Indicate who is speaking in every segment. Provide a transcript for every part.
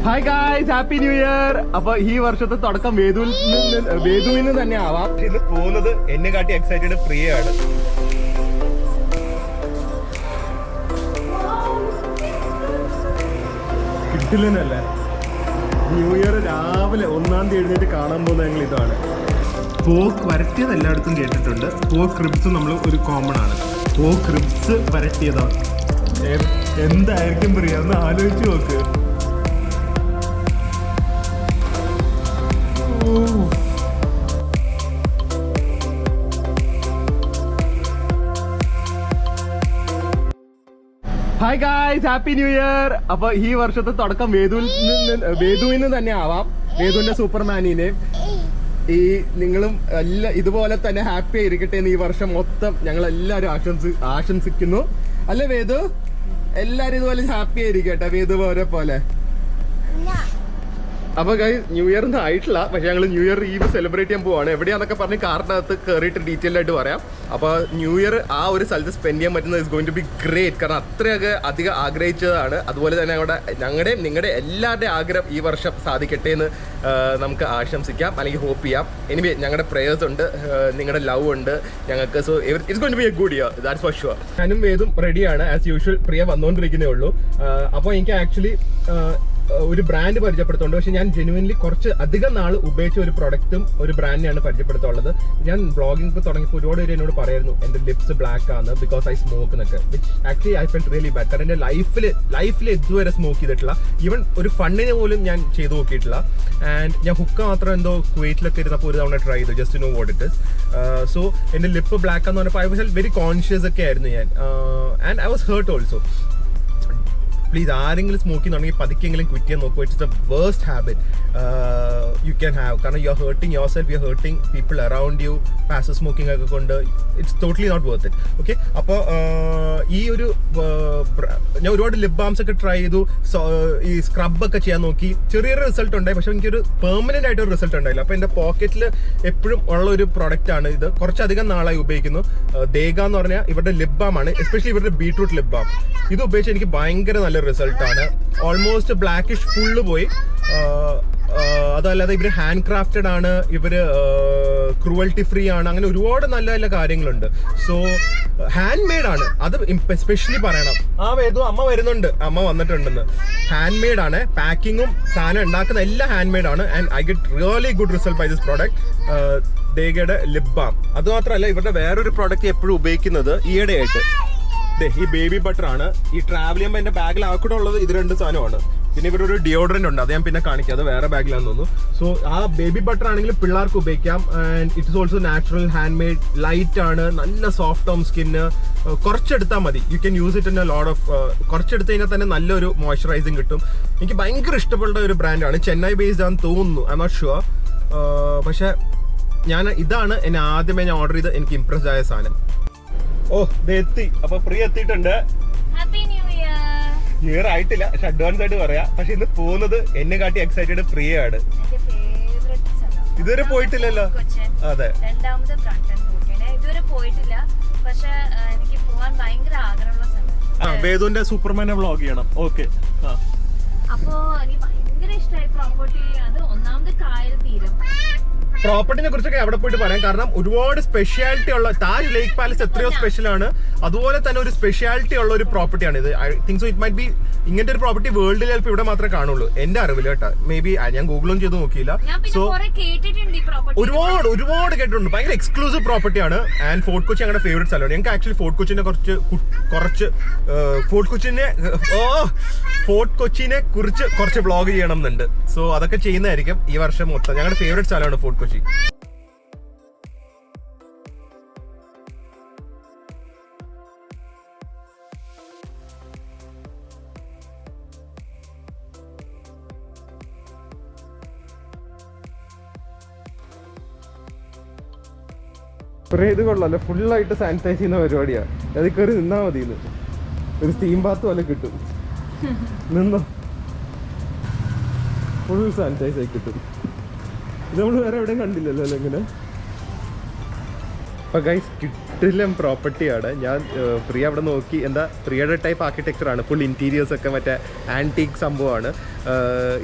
Speaker 1: Hi guys, happy new year. അപ്പൊ ഈ വർഷത്തെ തുടക്കം വേദുവിൽ തന്നെ ആവാം. ഇത് പോകുന്നത് എന്നെ കാട്ടി എക്സൈറ്റഡ് പ്രിയയാണ്. കിട്ടില്ലല്ലേ ന്യൂ ഇയർ രാവിലെ 1-ാം തീയതി എഴുന്നേറ്റ് കാണാൻ പോകുന്ന ഞങ്ങൾ ഇതാണ്. പോക്ക് വരട്ടിയത് എല്ലായിടത്തും കേട്ടിട്ടുണ്ട്. പോക്ക് റിബ്സ് നമ്മൾ ഒരു കോമൺ ആണ്. പോക്ക് റിബ്സ് വരട്ടിയതാണ്. എന്തായിരിക്കും പ്രിയ, ഒന്ന് ആലോചിച്ച് നോക്ക്. Hi guys, happy new year. അപ്പൊ ഈ വർഷത്തെ തുടക്കം വേദുവിന് തന്നെ ആവാം. വേദുവിന്റെ സൂപ്പർമാനിനെ ഈ നിങ്ങളും എല്ലാം ഇതുപോലെ തന്നെ ഹാപ്പി ആയിരിക്കട്ടെ എന്ന് ഈ വർഷം മൊത്തം ഞങ്ങൾ എല്ലാവരും ആശംസിക്കുന്നു. അല്ലേ വേദു? എല്ലാരും ഇതുപോലെ ഹാപ്പി ആയിരിക്കട്ടെ വേദു പോലെ. അപ്പൊ ന്യൂ ഇയർ ഒന്നും ആയിട്ടില്ല, പക്ഷെ ഞങ്ങൾ ന്യൂ ഇയർ ഈവ് സെലിബ്രേറ്റ് ചെയ്യാൻ പോവാണ്. എവിടെയാന്നൊക്കെ പറഞ്ഞ് കാറിനകത്ത് കയറിയിട്ട് ഡീറ്റെയിൽ ആയിട്ട് പറയാം. അപ്പൊ ന്യൂ ഇയർ ആ ഒരു സ്ഥലത്ത് സ്പെൻഡ് ചെയ്യാൻ പറ്റുന്നത് is going to be great. കാരണം അത്രയൊക്കെ അധികം ആഗ്രഹിച്ചതാണ്. അതുപോലെ തന്നെ ഞങ്ങളുടെയും നിങ്ങളുടെ എല്ലാവരുടെയും ആഗ്രഹം ഈ വർഷം സാധിക്കട്ടെ എന്ന് നമുക്ക് ആശംസിക്കാം, അല്ലെങ്കിൽ ഹോപ്പ് ചെയ്യാം. എനിവേ ഞങ്ങളുടെ പ്രേയേഴ്സ് ഉണ്ട്, നിങ്ങളുടെ ലവ് ഉണ്ട് ഞങ്ങൾക്ക്. So it's going to be a good year, that's for sure. ഞാനും വേദും റെഡിയാണ് ആസ് യൂഷ്വൽ. പ്രിയ വന്നുകൊണ്ടിരിക്കുന്നേ ഉള്ളൂ. അപ്പോൾ എനിക്ക് ആക്ച്വലി ഒരു ബ്രാൻഡ് പരിചയപ്പെടുത്തുന്നുണ്ട്. പക്ഷെ ഞാൻ ജെനുവിൻലി കുറച്ച് അധികം നാൾ ഉപയോഗിച്ച ഒരു പ്രൊഡക്റ്റും ഒരു ബ്രാൻഡിനെയാണ് പരിചയപ്പെടുത്തുള്ളത്. ഞാൻ ബ്ലോഗിംഗ് തുടങ്ങിയപ്പോൾ ഒരുപാട് പേര് എന്നോട് പറയായിരുന്നു എൻ്റെ ലിപ്സ് ബ്ലാക്ക് ആണ് ബിക്കോസ് ഐ സ്മോക്ക് എന്നൊക്കെ. Which actually I felt really bad. കാരണം എൻ്റെ ലൈഫിൽ ഇതുവരെ സ്മോക്ക് ചെയ്തിട്ടില്ല. ഈവൻ ഒരു ഫണ്ണിന് പോലും ഞാൻ ചെയ്തു നോക്കിയിട്ടില്ല. ആൻഡ് ഞാൻ ഹുക്ക മാത്രം എന്തോ കുവൈറ്റിലൊക്കെ ഇരുന്നപ്പോൾ ഒരു തവണ ട്രൈ ചെയ്തു, just know what it is. So എൻ്റെ ലിപ്പ് ബ്ലാക്ക് എന്ന് പറഞ്ഞപ്പോൾ ഐ വാസ് വെരി കോൺഷ്യസ് ഒക്കെ ആയിരുന്നു ഞാൻ. And I was hurt also. Please ആരെങ്കിലും സ്മോക്കിംഗ് തുടങ്ങി പതുക്കെങ്കിലും ക്വിറ്റ് ചെയ്യാൻ നോക്കുക. It's the worst habit you can have. കാരണം you are hurting yourself, you are hurting people around you. Passive smoking ഒക്കെ കൊണ്ട് it's totally not worth it. Okay, അപ്പോൾ ഈ ഒരു ഞാൻ ഒരുപാട് ലിപ് ബാംസ് ഒക്കെ ട്രൈ ചെയ്തു, ഈ സ്ക്രബൊക്കെ ചെയ്യാൻ നോക്കി. ചെറിയൊരു റിസൾട്ട് ഉണ്ടായി, പക്ഷെ എനിക്കൊരു പെർമനന്റ് ആയിട്ട് ഒരു റിസൾട്ട് ഉണ്ടായില്ല. അപ്പോൾ എൻ്റെ പോക്കറ്റിൽ എപ്പോഴും ഉള്ള ഒരു പ്രോഡക്റ്റ് ആണ് ഇത്. കുറച്ചധികം നാളായി ഉപയോഗിക്കുന്നു. ദേഗ എന്ന് പറഞ്ഞാൽ ഇവരുടെ ലിപ് ബാം ആണ്, എസ്പെഷ്യലി ഇവരുടെ ബീട്രൂട്ട് ലിപ് ബാം. ഇത് ഉപയോഗിച്ച് എനിക്ക് ഭയങ്കര നല്ല റിസൾട്ട് ആണ്. ഓൾമോസ്റ്റ് ബ്ലാക്കിഷ് ഫുള്ള് പോയി. അതല്ലാതെ ഇവര് ഹാൻഡ് ക്രാഫ്റ്റഡ് ആണ്, ഇവര് ക്രൂവൽറ്റി ഫ്രീ ആണ്. അങ്ങനെ ഒരുപാട് നല്ല നല്ല കാര്യങ്ങളുണ്ട്. സോ ഹാൻഡ് മെയ്ഡ് ആണ്, അത് എസ്പെഷ്യലി പറയണം. വേദു അമ്മ വരുന്നുണ്ട്, അമ്മ വന്നിട്ടുണ്ടെന്ന്. ഹാൻഡ് മെയ്ഡ് ആണ്, പാക്കിങ്ങും സാധനം ഉണ്ടാക്കുന്ന എല്ലാം ഹാൻഡ് മെയ്ഡ് ആണ്. And I get really good result by this product, ദേഗയുടെ ലിപ് ബാം. അത് മാത്രമല്ല ഇവരുടെ വേറൊരു പ്രോഡക്റ്റ് എപ്പോഴും ഉപയോഗിക്കുന്നത് ഈയിടെയായിട്ട് ഈ ബേബി ബട്ടർ ആണ്. ഈ ട്രാവൽ ചെയ്യുമ്പോൾ എന്റെ ബാഗിൽ ആക്കൂടെ ഉള്ളത് ഇത് 2 സാധനമാണ്. പിന്നെ ഇവിടെ ഒരു ഡിയോഡറന്റ് ഉണ്ട്, അത് ഞാൻ പിന്നെ കാണിക്കാം, അത് വേറെ ബാഗിലാന്ന് തോന്നുന്നു. സോ ആ ബേബി ബട്ടർ ആണെങ്കിൽ പിള്ളേർക്ക് ഉപയോഗിക്കാം. And it's also natural, hand made, light ആണ്, നല്ല സോഫ്റ്റ് ഓം സ്കിന്ന്. കുറച്ചെടുത്താൽ മതി, you can use it in a lot of. കുറച്ചെടുത്ത് കഴിഞ്ഞാൽ തന്നെ നല്ലൊരു മോയ്സ്ചറൈസിങ് കിട്ടും. എനിക്ക് ഭയങ്കര ഇഷ്ടപ്പെട്ട ഒരു ബ്രാൻഡാണ്. ചെന്നൈ ബേസ്ഡ് ആണെന്ന് തോന്നുന്നു, ഐ എം നോട്ട് ഷുവർ. പക്ഷെ ഇതാണ് എന്നെ ആദ്യമേ ഞാൻ ഓർഡർ ചെയ്ത് എനിക്ക് ഇംപ്രസ് ആയ സാധനം. എത്തി. അപ്പൊ പ്രിയ എത്തിയിട്ടുണ്ട്. ന്യൂ ഇയർ ആയിട്ടില്ല, പക്ഷെ അഡ്വാൻസ് ആയിട്ട് പറയാം. പക്ഷെ ഇന്ന് പോകുന്നത് എന്നെ കാട്ടി എക്സൈറ്റഡ് പ്രിയയാണ്. ഇതുവരെ പോയിട്ടില്ലല്ലോ? അതെ, വേദുവിന്റെ സൂപ്പർമാനെ വ്ളോഗ് ചെയ്യണം. ഓക്കെ,
Speaker 2: അപ്പോ എനിക്ക് ഭയങ്കര ഇഷ്ടമായി പ്രോപ്പർട്ടി. അത് ഒന്നാമത് കായൽ തീരം.
Speaker 1: പ്രോപ്പർട്ടിനെ കുറിച്ചൊക്കെ അവിടെ പോയിട്ട് പറയാം. കാരണം ഒരുപാട് സ്പെഷ്യാലിറ്റി ഉള്ള താജ് ലേക്ക് പാലസ് എത്രയോ സ്പെഷ്യൽ ആണ്, അതുപോലെ തന്നെ ഒരു സ്പെഷ്യാലിറ്റി ഉള്ള ഒരു പ്രോപ്പർട്ടിയാണ് ഇത്. I think so it might be ഇങ്ങനത്തെ ഒരു പ്രോപ്പർട്ടി വേൾഡിൽ ചിലപ്പോൾ ഇവിടെ മാത്രമേ കാണുള്ളൂ, എന്റെ അറിവിൽ കേട്ടോ. മേ ബി ഞാൻ ഗൂഗിളും ചെയ്ത് നോക്കിയില്ല. സോ ഒരുപാട് കേട്ടിട്ടുണ്ട്. ഭയങ്കര എക്സ്ക്ലൂസീവ് പ്രോപ്പർട്ടിയാണ്. ആൻഡ് ഫോർട്ട് കൊച്ചി ഞങ്ങളുടെ ഫേവറേറ്റ് സ്ഥലമാണ്. ഞങ്ങൾക്ക് ആക്ച്വലി ഫോർട്ട് കൊച്ചിനെ കുറിച്ച് കുറച്ച് വ്ളോഗ് ചെയ്യണം എന്നുണ്ട്. സോ അതൊക്കെ ചെയ്യുന്നതായിരിക്കും ഈ വർഷം മൊത്തം. ഞങ്ങളുടെ ഫേവറേറ്റ് സ്ഥലമാണ് ഫോർട്ട് കൊച്ചി. ഇത് കൊള്ളാലോ, ഫുള്ളായിട്ട് സാനിറ്റൈസ് ചെയ്യുന്ന പരിപാടിയാണ്. അതിൽ കയറി നിന്നാ മതി. ഒരു സ്റ്റീം ബാത്ത് പോലെ കിട്ടും. നിന്നോ, ഫുൾ സാനിറ്റൈസ് ആയി കിട്ടും. ഇത് നമ്മൾ വേറെ എവിടെയും കണ്ടില്ലല്ലോ അല്ലേ ഇങ്ങനെ. അപ്പൊ ഗൈസ് കിട്ടില്ല പ്രോപ്പർട്ടിയാണ്. ഞാൻ പ്രിയ അവിടെ നോക്കി, എന്താ പ്രിയയുടെ ടൈപ്പ് ആർക്കിടെക്ചറാണ്, ഫുൾ ഇൻറ്റീരിയേഴ്സ് ഒക്കെ മറ്റേ ആൻറ്റീക്ക് സംഭവമാണ്.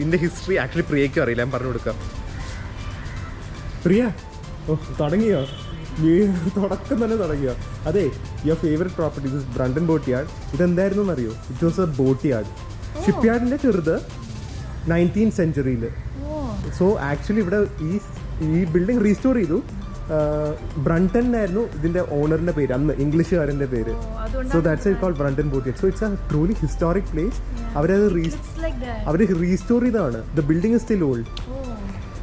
Speaker 1: ഇതിൻ്റെ ഹിസ്റ്ററി ആക്ച്വലി പ്രിയയ്ക്കും അറിയില്ല, ഞാൻ പറഞ്ഞു കൊടുക്കാം. പ്രിയ തുടങ്ങിയോ? തുടക്കം തന്നെ തുടങ്ങിയോ? അതെ, your favourite property this Brunton boat yard. ഇതെന്തായിരുന്നു എന്നറിയോ? It was a boat yard. Ship യാർഡിൻ്റെ ചെറുത് 19th century. സോ ആക്ച്വലി ഇവിടെ ഈ ബിൽഡിംഗ് റീസ്റ്റോർ ചെയ്തു. ബ്രണ്ടൻ ആയിരുന്നു ഇതിന്റെ ഓണറിന്റെ പേര് അന്ന്, ഇംഗ്ലീഷുകാരന്റെ പേര്. So that's it called Brunton boat yard. So it's a truly historic place. അവർ റീസ്റ്റോർ ചെയ്തതാണ്. The building is still old.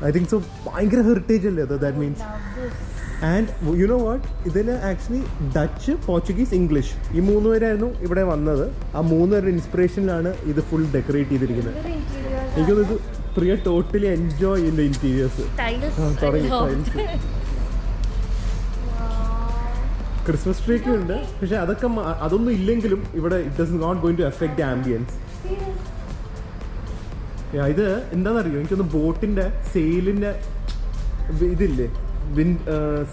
Speaker 1: I think so. ഭയങ്കര ഹെറിറ്റേജ് അല്ലേ അത്? That means. And you know what, ഇതിന് ആക്ച്വലി ഡച്ച്, പോർച്ചുഗീസ്, ഇംഗ്ലീഷ് ഈ 3 പേരായിരുന്നു ഇവിടെ വന്നത്. ആ 3 പേരുടെ ഇൻസ്പിറേഷനിലാണ് ഇത് ഫുൾ ഡെക്കറേറ്റ് ചെയ്തിരിക്കുന്നത്. എനിക്കൊന്ന് ഇത് പ്രിയ ടോട്ടലി എൻജോയ് ചെയ്യുന്ന ഇന്റീരിയേഴ്സ്. തുടങ്ങി ടൈൽസ്. ക്രിസ്മസ് ട്രീ ഒക്കെ ഉണ്ട്, പക്ഷെ അതൊന്നും ഇല്ലെങ്കിലും ഇവിടെ it does not going to affect the ambience. ഇത് എന്താണെന്നറിയോ? എനിക്കൊന്ന് ബോട്ടിന്റെ സെയിലിന്റെ ഇതില്ലേ,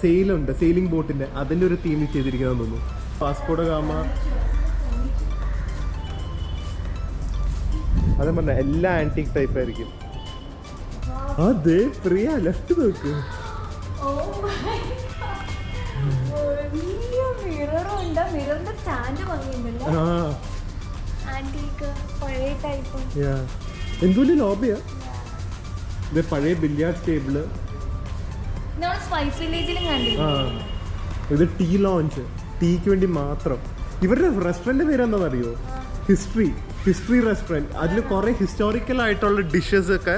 Speaker 1: സെയിലുണ്ട്, സെയിലിംഗ് ബോട്ടിന്റെ, അതിന്റെ ഒരു തീം ചെയ്തിരിക്കുന്നതെന്ന് തോന്നുന്നു. പാസ്പോർട്ട് ഗാമ അതേ പറഞ്ഞ എല്ലാ ആന്റിക് ടൈപ്പ് ആയിരിക്കും. അതെ പ്രിയ ലെഫ്റ്റ് നോക്ക്. എന്തോലും ലോബിയാ ഇത്? പഴയ ബില്ലിയാർഡ് ടേബിള്. ഇത് ടീ ലോഞ്ച്, ടീക്ക് വേണ്ടി മാത്രം. ഇവരുടെ റെസ്റ്റോറന്റ് പേരെന്താണെന്നറിയോ? History restaurant. അതിൽ കുറേ ഹിസ്റ്റോറിക്കൽ ആയിട്ടുള്ള ഡിഷസ് ഒക്കെ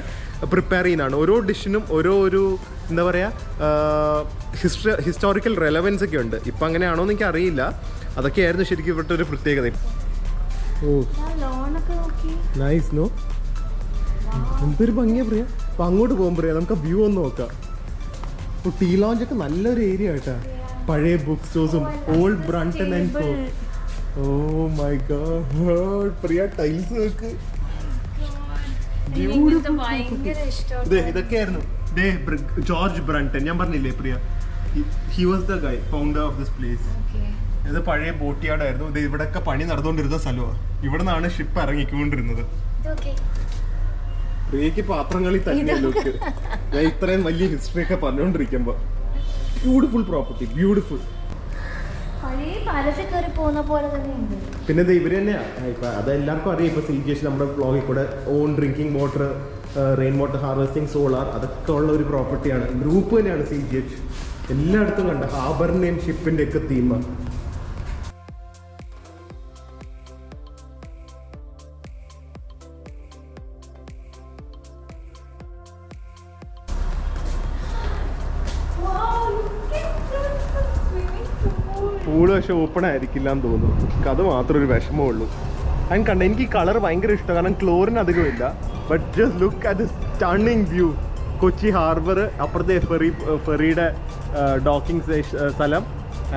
Speaker 1: പ്രിപ്പയർ ചെയ്യുന്നതാണ്. ഓരോ ഡിഷിനും ഒരു എന്താ പറയുക, ഹിസ്റ്റോറിക്കൽ റെലവൻസ് ഒക്കെ ഉണ്ട്. ഇപ്പം അങ്ങനെയാണോ എന്ന് എനിക്ക് അറിയില്ല. അതൊക്കെയായിരുന്നു ശരിക്കും ഇവിടുത്തെ ഒരു പ്രത്യേകത. ഓ നൈസ് നോ, എന്തൊരു ഭംഗിയാ പ്രിയ. അപ്പം അങ്ങോട്ട് പോകും പ്രിയ, നമുക്ക് വ്യൂ ഒന്ന് നോക്കാം. ഇപ്പോൾ ടീ ലോഞ്ച് ഒക്കെ നല്ലൊരു ഏരിയ ആയിട്ടാ. പഴയ ബുക്ക് സ്റ്റോഴ്സും old Brunton and co. Oh my god Priya, tiles നോക്ക്. ഇതൊക്കെയായിരുന്നു ജോർജ് ബ്രണ്ടൻ. ഞാൻ പറഞ്ഞില്ലേ Priya, he was the guy founder of this place. ഇത് പഴയ ബോട്ട് യാർഡ് ആയിരുന്നു. ഇത് ഇവിടെയൊക്കെ പണി നടന്നുകൊണ്ടിരുന്ന സ്ഥലമാണ്. ഇവിടെ നിന്നാണ് ഷിപ്പ് ഇറങ്ങിക്കൊണ്ടിരുന്നത്. പ്രിയക്ക് പാത്രങ്ങളിൽ തന്നെ ലുക്ക്. ഞാൻ ഇത്രയും വലിയ ഹിസ്റ്ററി ഒക്കെ പറഞ്ഞുകൊണ്ടിരിക്കുമ്പോ ബ്യൂട്ടിഫുൾ പ്രോപ്പർട്ടി, ബ്യൂട്ടിഫുൾ. പിന്നെ ഇവര് തന്നെയാ ഇപ്പൊ അതെല്ലാവർക്കും അറിയാം. ഇപ്പൊ CGH നമ്മുടെ ബ്ലോഗിൽ കൂടെ on drinking water, rain water harvesting, solar, അതൊക്കെ ഉള്ള ഒരു പ്രോപ്പർട്ടിയാണ്. ഗ്രൂപ്പ് തന്നെയാണ് CGH. എല്ലായിടത്തും കണ്ട ഹാർബറിന്റെയും ഷിപ്പിന്റെ ഒക്കെ തീമാണ്. പൂള് പക്ഷെ ഓപ്പൺ ആയിരിക്കില്ല എന്ന് തോന്നുന്നു. അത് മാത്രം ഒരു വിഷമമേ ഉള്ളൂ. ഞാൻ കണ്ട എനിക്ക് ഈ കളർ ഭയങ്കര ഇഷ്ടമാണ്, കാരണം ക്ലോറിൻ അധികമില്ല. But just look at the stunning view. Kochi harbour, അപ്പുറത്തെ ഫെറിയുടെ ഡോക്കിംഗ് സ്ഥലം,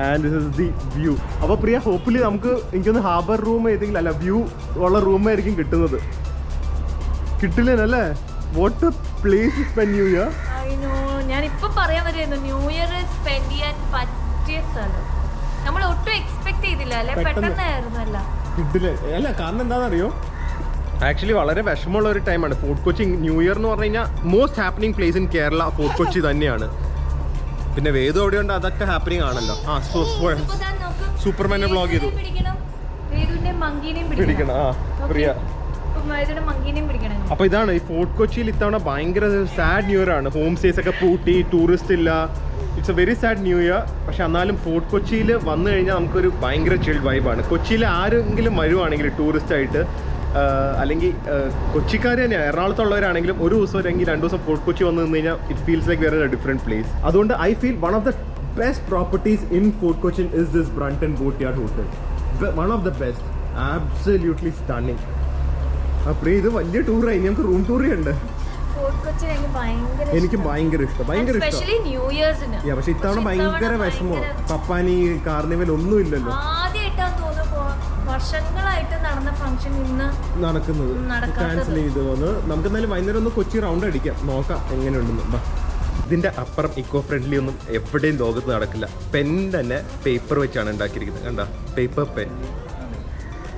Speaker 1: and this is the view. അപ്പോൾ പ്രിയ, ഹോപ്പ്ഫുള്ളി നമുക്ക് എനിക്കൊന്ന് ഹാർബർ റൂം ഏതെങ്കിലും അല്ല വ്യൂ ഉള്ള റൂമായിരിക്കും കിട്ടുന്നത്. കിട്ടില്ലല്ലേ? What a place spend new year.
Speaker 2: ഞാനിപ്പോ പറയാൻ വരുന്നു, ന്യൂ ഇയർ സ്പെൻഡ് ചെയ്യാൻ പറ്റിയ സ്ഥലം. നമ്മൾ ഒട്ടും എക്സ്പെക്ട് ചെയ്തില്ല അല്ലേ? പെട്ടെന്നായിരുന്നു അല്ല.
Speaker 1: കിട്ടില്ല അല്ല, കാരണം എന്താണെന്നറിയോ? ആക്ച്വലി വളരെ വിഷമമുള്ള ഒരു ടൈമാണ് ഫോർട്ട് കൊച്ചി. ന്യൂ ഇയർ എന്ന് പറഞ്ഞു കഴിഞ്ഞാൽ most happening place in Kerala fort Kochi തന്നെയാണ്. പിന്നെ വേദം അവിടെ ഉണ്ട്, അതൊക്കെ ഹാപ്പനിങ് ആണല്ലോ. സൂപ്പർമാനെ വ്ലോഗ് ചെയ്തു. പിടിക്കണം. പ്രിയ, അപ്പൊ ഇതാണ് ഈ ഫോർട്ട് കൊച്ചിയിൽ ഇത്തവണ ഭയങ്കര സാഡ് ന്യൂ ഇയർ ആണ്. ഹോം സ്റ്റേസ് ഒക്കെ പൂട്ടി, ടൂറിസ്റ്റ് ഇല്ല. It's A very sad new year. പക്ഷെ എന്നാലും ഫോർട്ട് കൊച്ചിയിൽ വന്നു കഴിഞ്ഞാൽ നമുക്കൊരു ഭയങ്കര ചിൽഡ് വൈബാണ്. കൊച്ചിയിൽ ആരെങ്കിലും വരുവാണെങ്കിൽ ടൂറിസ്റ്റ് ആയിട്ട്, അല്ലെങ്കിൽ കൊച്ചിക്കാർ തന്നെയാണ്, എറണാകുളത്തുള്ളവരാണെങ്കിലും ഒരു ദിവസം അല്ലെങ്കിൽ 2 ദിവസം ഫോർട്ട് കൊച്ചി വന്നു നിന്ന് കഴിഞ്ഞാൽ ഇറ്റ് ഫീൽസ് ലൈക്ക് വേറെ ഡിഫറെൻറ്റ് പ്ലേസ്. അതുകൊണ്ട് I feel one of the best properties in Fort Kochi is this Brunton boat Yard Hotel. One of the best, absolutely stunning. അപ്പോൾ ഇത് വലിയ ടൂറായി. ഞങ്ങൾക്ക് റൂം ടൂർ ഉണ്ട്. എനിക്ക് ഭയങ്കര ഇഷ്ടം, ഭയങ്കര ഇഷ്ടം. പക്ഷെ ഇത്തവണ ഭയങ്കര വിഷമോ. പപ്പാനി കാർണിവൽ ഒന്നും ഇല്ലല്ലോ.
Speaker 2: വർഷങ്ങളായിട്ട് നടന്ന ഫംഗ്ഷൻ ഇന്ന്
Speaker 1: നടക്കുന്നത് ക്യാൻസൽ ചെയ്തു. നമുക്ക് എന്തായാലും വൈകുന്നേരം ഒന്ന് കൊച്ചി റൗണ്ട് അടിക്കാം, നോക്കാം എങ്ങനെയുണ്ടെന്ന്. ഇതിന്റെ അപ്പുറം ഇക്കോ ഫ്രണ്ട്ലി ഒന്നും എവിടെയും ലോകത്ത് നടക്കില്ല. പെൻ തന്നെ പേപ്പർ വെച്ചാണ് ഉണ്ടാക്കിയിരിക്കുന്നത്. കണ്ട, paper pen.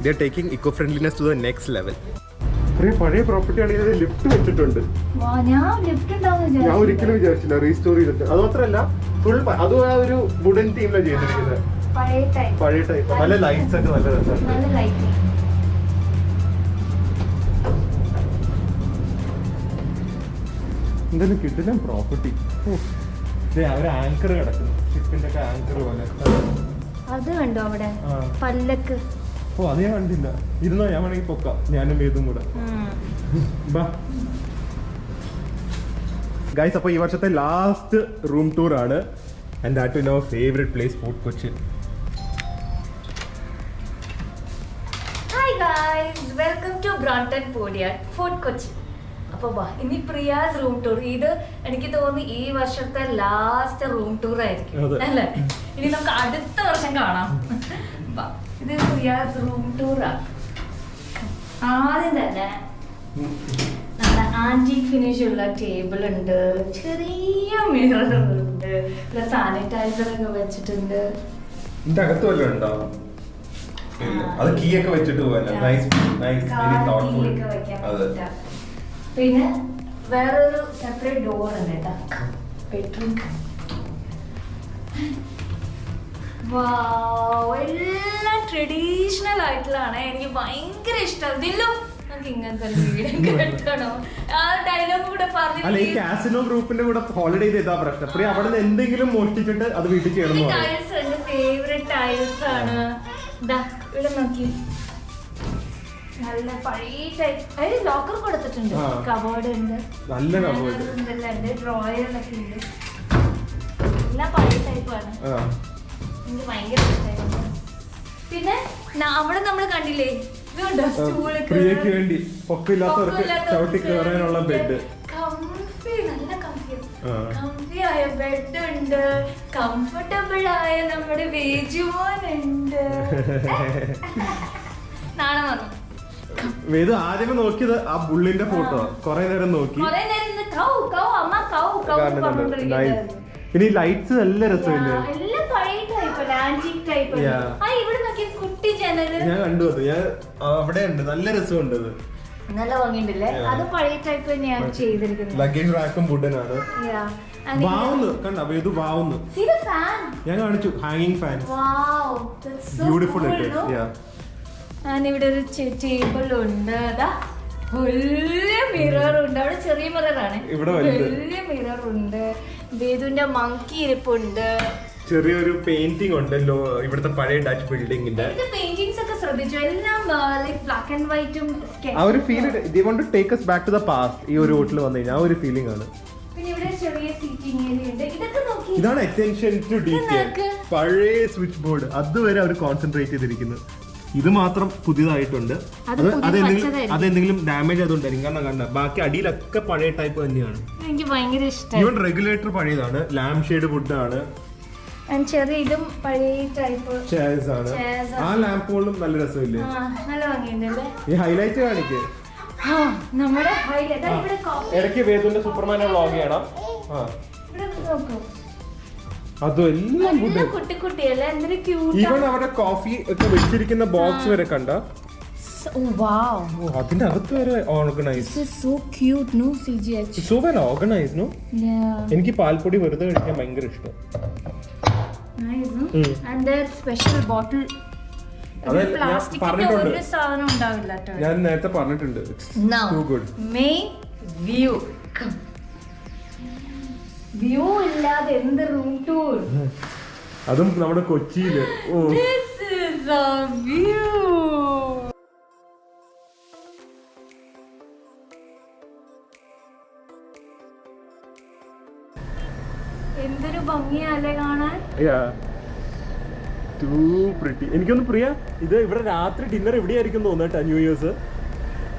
Speaker 1: They are taking eco friendliness to the next level. പഴയ പ്രോപ്പർട്ടി ആണെങ്കിൽ ലിഫ്റ്റ് വെച്ചിട്ടുണ്ട്. ഞാൻ ഒരിക്കലും വിചാരിച്ചില്ല റീസ്റ്റോർ ചെയ്തിട്ട്. അത് മാത്രമല്ല ഫുൾ അതും ആ ഒരു വുഡൻ തീമിലാണ് ചെയ്തിരിക്കുന്നത്. പഴയ ടൈപ്പ്. നല്ല ലൈറ്റ്സ് ഒക്കെ നല്ല രസമാണ്. എന്തായാലും കിട്ടുന്ന പ്രോപ്പർട്ടി. ഒരു ആങ്കർ കിടക്കുന്നു, ഷിപ്പിന്റെ ഒക്കെ ആങ്കർ പോലെ.
Speaker 2: അത് കണ്ടോ അവിടെ പല്ലക്ക്?
Speaker 1: അത് ഞാൻ കണ്ടില്ല. ഇരുന്നോ, ഞാൻ വേണമെങ്കിൽ പൊക്കാം, ഞാനും വേദും കൂടെ. ഗൈസ്, അപ്പോൾ ഈ വർഷത്തെ ലാസ്റ്റ് റൂം ടൂർ ആണ്. And that in our favourite place, fort Kochi.
Speaker 2: Hi guys, welcome to Brompton fort yard, fort Kochi. അപ്പോൾ ഇനി പ്രിയാസ് റൂം ടൂർ. ഇത് എനിക്ക് തോന്നുന്നു ഈ വർഷത്തെ ലാസ്റ്റ് റൂം ടൂർ ആയിരിക്കും അല്ലേ? ഇനി നമുക്ക് അടുത്ത വർഷം കാണാം. ഇത് പ്രിയാസ് റൂം ടൂറാ. ആദ്യം തന്നെ നല്ല ആന്റിക് ഫിനിഷ് ഉള്ള ടേബിൾ ഉണ്ട്, ചെറിയ മിറർ ഉണ്ട്, സാനിറ്റൈസർ ഒക്കെ വെച്ചിട്ടുണ്ട്.
Speaker 1: ഇതിന്റെ അകത്ത് വല്ലതും ഉണ്ടോ? അത് കീ ഒക്കെ വെച്ചിട്ട്
Speaker 2: പിന്നെ വേറൊരു സെപ്പറേറ്റ് ഡോർ ഉണ്ട് കേട്ടോ, ബെഡ്റൂം. എല്ലാം ട്രഡീഷണൽ ആയിട്ടുള്ളതാണ്. എനിക്ക് ഭയങ്കര ഇഷ്ടം. ഇതിലും നമുക്ക് ഇങ്ങനത്തെ വീട് കേട്ടോ. ആ ഡയലോഗ് കൂടെ പറഞ്ഞു.
Speaker 1: കാസിനോ ഗ്രൂപ്പിന്റെ കൂടെ ഹോളിഡേ ചെയ്താ പ്രശ്നം. അവിടെ എന്തെങ്കിലും മോഷ്ടിച്ചിട്ട് അത് വീട്ടിൽ ചെയ്യണം.
Speaker 2: ടൈൽസ് എന്റെ ഫേവറേറ്റ് ടൈൽസ് ആണ്. ഇവിടെ നോക്കി, നല്ല പഴയ ടൈപ്പ്. ലോക്കർ കൊടുത്തിട്ടുണ്ട്, കബോർഡ് ഉണ്ട്,
Speaker 1: നല്ല കബോർഡ്
Speaker 2: ഉണ്ട്, ഡ്രോയറിലൊക്കെ ഉണ്ട്. എല്ലാം പഴയ ടൈപ്പാണ്. എനിക്ക് ഭയങ്കര ഇഷ്ടമായിരുന്നു. പിന്നെ അവിടെ നമ്മൾ കണ്ടില്ലേ
Speaker 1: പ്രിയക്ക് വേണ്ടി പൊക്കില്ലാത്തവർക്ക് ചവിട്ടി കയറാനുള്ള ബെഡ്.
Speaker 2: കംഫി, നല്ല കംഫിയായ ബെഡ് ഉണ്ട്, കംഫർട്ടബിൾ ആയ നമ്മുടെ വേജുമോനുണ്ട്. നാളെ വന്നു
Speaker 1: വേദു ആദ്യമേ നോക്കിയത് ആ ബുള്ളിന്റെ ഫോട്ടോ. കൊറേ നേരം നോക്കി. പിന്നെ ഈ ലൈറ്റ്സ് നല്ല രസമില്ലേ? ഞാൻ കണ്ടു അത്. ഞാൻ അവിടെ ഉണ്ട്, നല്ല രസമുണ്ട്.
Speaker 2: നല്ല ഭംഗിയുണ്ടല്ലേ? അത് പഴയ ടൈപ്പ് തന്നെയാണ് ചെയ്തിരിക്കുന്നത്.
Speaker 1: ലഗേജ് റാക്കും വുഡനാണ്. കണ്ട വേദു വാവുന്നു. ഞാൻ കാണിച്ചു ഹാങ്ങിങ് ഫാൻ. ബ്യൂട്ടിഫുൾ.
Speaker 2: ഇവിടെ ഒരു ടേബിൾ ഉണ്ട്, വലിയ മിറർ ഉണ്ട്. അവിടെ ചെറിയ മിററാണ്, വലിയ മിറർ ഉണ്ട്. വേദുവിന്റെ മങ്കി ഇരിപ്പുണ്ട്.
Speaker 1: ചെറിയൊരു പെയിന്റിംഗ് ഉണ്ടല്ലോ ഇവിടുത്തെ പഴയ ഡച്ച് ബിൽഡിംഗിന്റെ.
Speaker 2: പെയിന്റിംഗ്സ് ഒക്കെ ശ്രദ്ധിച്ചു, എല്ലാം ബ്ലാക്ക് ആൻഡ് വൈറ്റും.
Speaker 1: ആ ഒരു feel they want to take us back to the past. ഈ ഒരു ഹോട്ടൽ വന്നു കഴിഞ്ഞാൽ ആ ഒരു ഫീലിംഗ് ആണ്.
Speaker 2: പിന്നെ ഇവിടെ ചെറിയ സീറ്റിംഗ് ഏരിയ ഉണ്ട്. ഇതൊക്കെ നോക്കി,
Speaker 1: ഇതാണ് അറ്റൻഷൻ ടു ഡീറ്റെയിൽ. പഴയ സ്വിച്ച് ബോർഡ് അതുവരെ അവർ കോൺസെൻട്രേറ്റ് ചെയ്തിരിക്കുന്നത്. ഇത് മാത്രം പുതിയതായിട്ടുണ്ട്. അതെന്തെങ്കിലും ഡാമേജ് അതുകൊണ്ടായിരിക്കും. കാരണം കണ്ട ബാക്കി അടിയിലൊക്കെ പഴയ ടൈപ്പ് തന്നെയാണ്.
Speaker 2: എനിക്ക് ഭയങ്കര ഇഷ്ടമായി.
Speaker 1: ഈവൻ റെഗുലേറ്റർ പഴയതാണ്, ലാംപ് ഷെയ്ഡ് വുഡ് ആണ്.
Speaker 2: ചെറിയ ഇതും പഴയ ടൈപ്പ്
Speaker 1: ചെയർസ് ആണ്. ആ ലാമ്പുകളും നല്ല രസമില്ലേ?
Speaker 2: നല്ല ഭംഗിയുണ്ടല്ലേ?
Speaker 1: ഈ ഹൈലൈറ്റ് കാണിക്കേ.
Speaker 2: നമ്മുടെ ഹൈലൈറ്റ്
Speaker 1: ഇടയ്ക്ക് വേദുവിന്റെ സൂപ്പർമാനെ വ്ളോഗ് ചെയ്യണം. അതെല്ലാം ഈവൻ അവരുടെ കോഫി ഒക്കെ വെച്ചിരിക്കുന്ന ബോക്സ് വരെ കണ്ട. അതിന്റെ അകത്ത് വരെ organise. So well organise. No, എനിക്ക് പാൽപ്പൊടി വെറുതെ കഴിക്കാൻ ഭയങ്കര ഇഷ്ടം. ഞാൻ നേരത്തെ പറഞ്ഞിട്ടുണ്ട്.
Speaker 2: വ്യൂ ഇല്ലാതെ എന്ത് റൂം ടൂർ?
Speaker 1: അതും നമ്മുടെ കൊച്ചിയില്.
Speaker 2: എന്തൊരു ഭംഗിയല്ലേ കാണാൻ.
Speaker 1: എനിക്കൊന്ന് പ്രിയ, ഇത് ഇവിടെ രാത്രി ഡിന്നർ ഇവിടെ ആയിരിക്കും തോന്നട്ടെ. ന്യൂ ഇയേഴ്സ്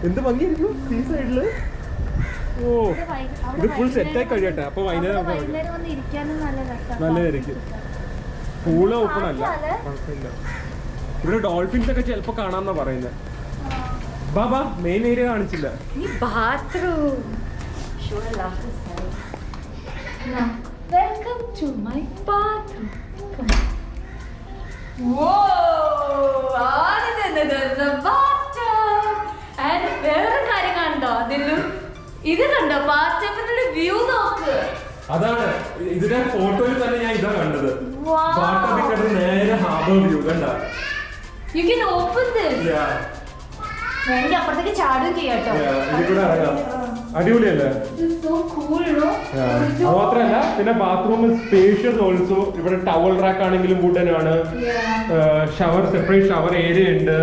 Speaker 1: എന്ത് ഭംഗിയായിരിക്കും ഈ സൈഡില്. ഓ, ഇത് ഫുൾ സെറ്റായി കഴിയട്ടെ. അപ്പൊ വൈകുന്നേരം നല്ലതായിരിക്കും. പൂള് ഓപ്പൺ അല്ല, കുഴപ്പമില്ല. ഇവിടെ ഡോൾഫിൻസ് ഒക്കെ ചിലപ്പോ കാണാന്നാ പറയുന്നത്. ബാബാ മെയിൻ ഏരിയ കാണിച്ചില്ല.
Speaker 2: Now, welcome to my bathroom. Come on. Whoa! There's a bathtub. And വേറൊരു കാര്യം കണ്ടോ ദില്ലു? ഇത് കണ്ടോ ബാത്ടബിന്റെ വ്യൂ നോക്ക്.
Speaker 1: അതാണ് ഇതിന്റെ ഫോട്ടോയിൽ തന്നെ ഞാൻ ഇതാ കണ്ടത്. ബാത്ടബിന്റെ നേരെ ഹാർബർ വ്യൂ കണ്ടോ?
Speaker 2: You can open this.
Speaker 1: Yeah.
Speaker 2: വേണ്ടി അപ്പുറത്തേക്ക് ചാടുകയും ചെയ്യാട്ടോ.
Speaker 1: ഇതിലൂടെ ഇറങ്ങാം. അടിപൊളിയല്ലേ?
Speaker 2: So cool, no?
Speaker 1: അത് മാത്രമല്ല പിന്നെ ബാത്റൂം സ്പേഷ്യസ് ഓൾസോ. ഇവിടെ ടവൽ റാക്ക് ആണെങ്കിലും വുഡനാണ്. ഷവർ സെപ്പറേറ്റ് ഷവർ ഏരിയ ഉണ്ട്.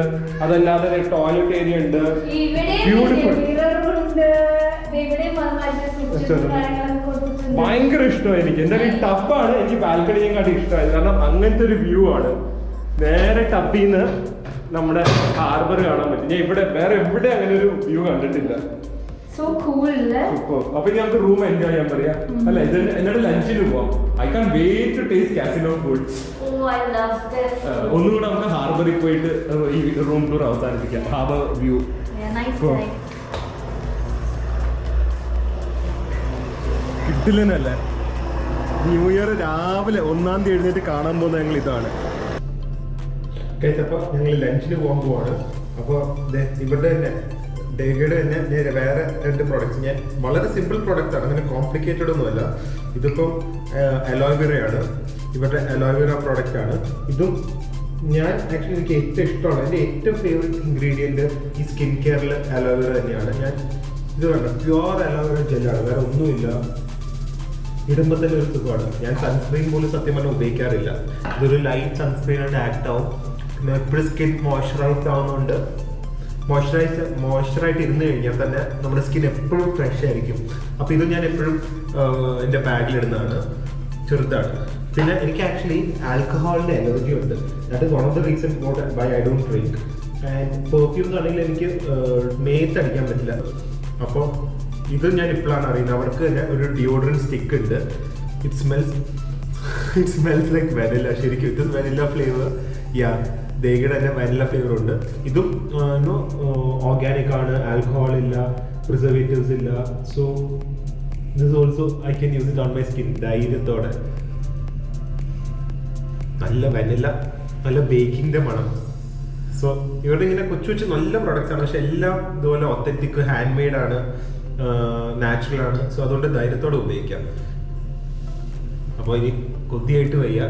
Speaker 1: അതല്ലാതെ ടോയ്ലറ്റ് ഏരിയ ഉണ്ട്. ബ്യൂട്ടിഫുൾ. ഭയങ്കര ഇഷ്ടമായി എനിക്ക്. എന്തായാലും ടബാണ് എനിക്ക് ബാൽക്കണിയും കാട്ടി ഇഷ്ടമായത്. കാരണം അങ്ങനത്തെ ഒരു വ്യൂ ആണ്. നേരെ ടബിന്ന് നമ്മുടെ ഹാർബർ കാണാൻ പറ്റും. ഞാൻ ഇവിടെ വേറെ എവിടെ അങ്ങനെ ഒരു വ്യൂ കണ്ടിട്ടില്ല. അപ്പൊ ഇനി നമുക്ക് റൂം എൻജോയ് ചെയ്യാൻ പറയാം അല്ല. ഇത് എന്നിട്ട് ലഞ്ചിന് പോവാം. I can wait to taste casino food. ഒന്നുകൂടെ നമുക്ക് ഹാർബറിൽ പോയിട്ട് ഈ റൂം ടൂർ അവസാനിപ്പിക്കാം. ഹാർബർ വ്യൂ കിട്ടില്ലെന്നല്ലേ. ന്യൂ ഇയർ രാവിലെ 1-ാം തീയതി എഴുന്നേറ്റ് കാണാൻ പോകുന്ന ഞങ്ങൾ ഇതാണ്. കഴിച്ചപ്പോൾ ഞങ്ങൾ ലഞ്ചിന് പോകാൻ പോവാണ്. അപ്പോൾ ഇവരുടെ തന്നെ ഡേഗയുടെ തന്നെ വേറെ 2 പ്രോഡക്റ്റ്സ്. ഞാൻ വളരെ സിമ്പിൾ പ്രോഡക്റ്റ്സ് ആണ്, അങ്ങനെ കോംപ്ലിക്കേറ്റഡ് ഒന്നുമല്ല. ഇതിപ്പം അലോവേറയാണ്. ഇവരുടെ അലോവേറ പ്രോഡക്റ്റ് ആണ്. ഇതും ഞാൻ ആക്ച്വലി എനിക്ക് ഏറ്റവും ഇഷ്ടമാണ്. എൻ്റെ ഏറ്റവും ഫേവറേറ്റ് ഇൻഗ്രീഡിയൻറ്റ് ഈ സ്കിൻ കെയറിൽ അലോവേറ തന്നെയാണ്. ഞാൻ ഇത് വേണ്ട പ്യുവർ അലോവേറ ജെല്ലാണ്, വേറെ ഒന്നുമില്ല. ഇടുമ്പോൾ തന്നെ ഒരു സുഖമാണ്. ഞാൻ സൺസ്ക്രീൻ പോലും സത്യം പറഞ്ഞാൽ ഉപയോഗിക്കാറില്ല. ഇതൊരു ലൈറ്റ് സൺസ്ക്രീൻ ആയിട്ട് ആക്ട് ആവും. പിന്നെ എപ്പോഴും സ്കിൻ മോയ്സ്ചറൈസ്ഡ് ആവുന്നുണ്ട്. മോയ്സ്ചറായിട്ട് ഇരുന്ന് കഴിഞ്ഞാൽ തന്നെ നമ്മുടെ സ്കിൻ എപ്പോഴും ഫ്രഷ് ആയിരിക്കും. അപ്പോൾ ഇത് ഞാൻ എപ്പോഴും എൻ്റെ ബാഗിലിടുന്നതാണ്. ചെറുതാണ്. പിന്നെ എനിക്ക് ആക്ച്വലി ആൽക്കഹോളിൻ്റെ അലർജി ഉണ്ട്. That is one of the reason why I don't drink. And perfumes ആണെങ്കിൽ എനിക്ക് മേത്ത് അടിക്കാൻ പറ്റില്ല. അപ്പോൾ ഇത് ഞാൻ ഇപ്പോഴാണ് അറിയുന്നത്. അവർക്ക് തന്നെ ഒരു ഡിയോഡറൻറ്റ് സ്റ്റിക്ക് ഉണ്ട്. It smells like vanilla. ശരിക്കും ഇത് വെനില ഫ്ലേവർ. യാ, ദേഗയുടെ തന്നെ വെനില ഫ്ലേവർ ഉണ്ട്. ഇതും ഓർഗാനിക് ആണ്, ആൽക്കഹോൾ ഇല്ല, പ്രിസർവേറ്റീവ്സ് ഇല്ല. So this also I can use it on my skin ധൈര്യത്തോടെ. നല്ല വെനില, നല്ല ബേക്കിങ്ങിൻ്റെ മണം. സോ ഇവിടെ ഇങ്ങനെ കൊച്ചു നല്ല പ്രോഡക്റ്റ്സ് ആണ്. പക്ഷെ എല്ലാം ഇതുപോലെ ഒത്തന്റിക്, ഹാൻഡ് മെയ്ഡ് ആണ്, നാച്ചുറൽ ആണ്. സോ അതുകൊണ്ട് ധൈര്യത്തോടെ ഉപയോഗിക്കാം. അപ്പോൾ ഇനി കൊതിയായിട്ട് വയ്യ.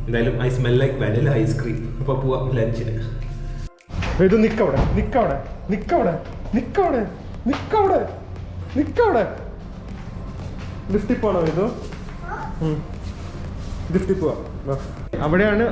Speaker 1: എന്തായാലും I smell like vanilla ice cream. അപ്പോൾ പോവാം ലഞ്ചിന്. ഇത് നിക്കവിടെ ലിഫ്റ്റിൽ പോണോ? ലിഫ്റ്റിൽ പോവാം. അവിടെയാണ്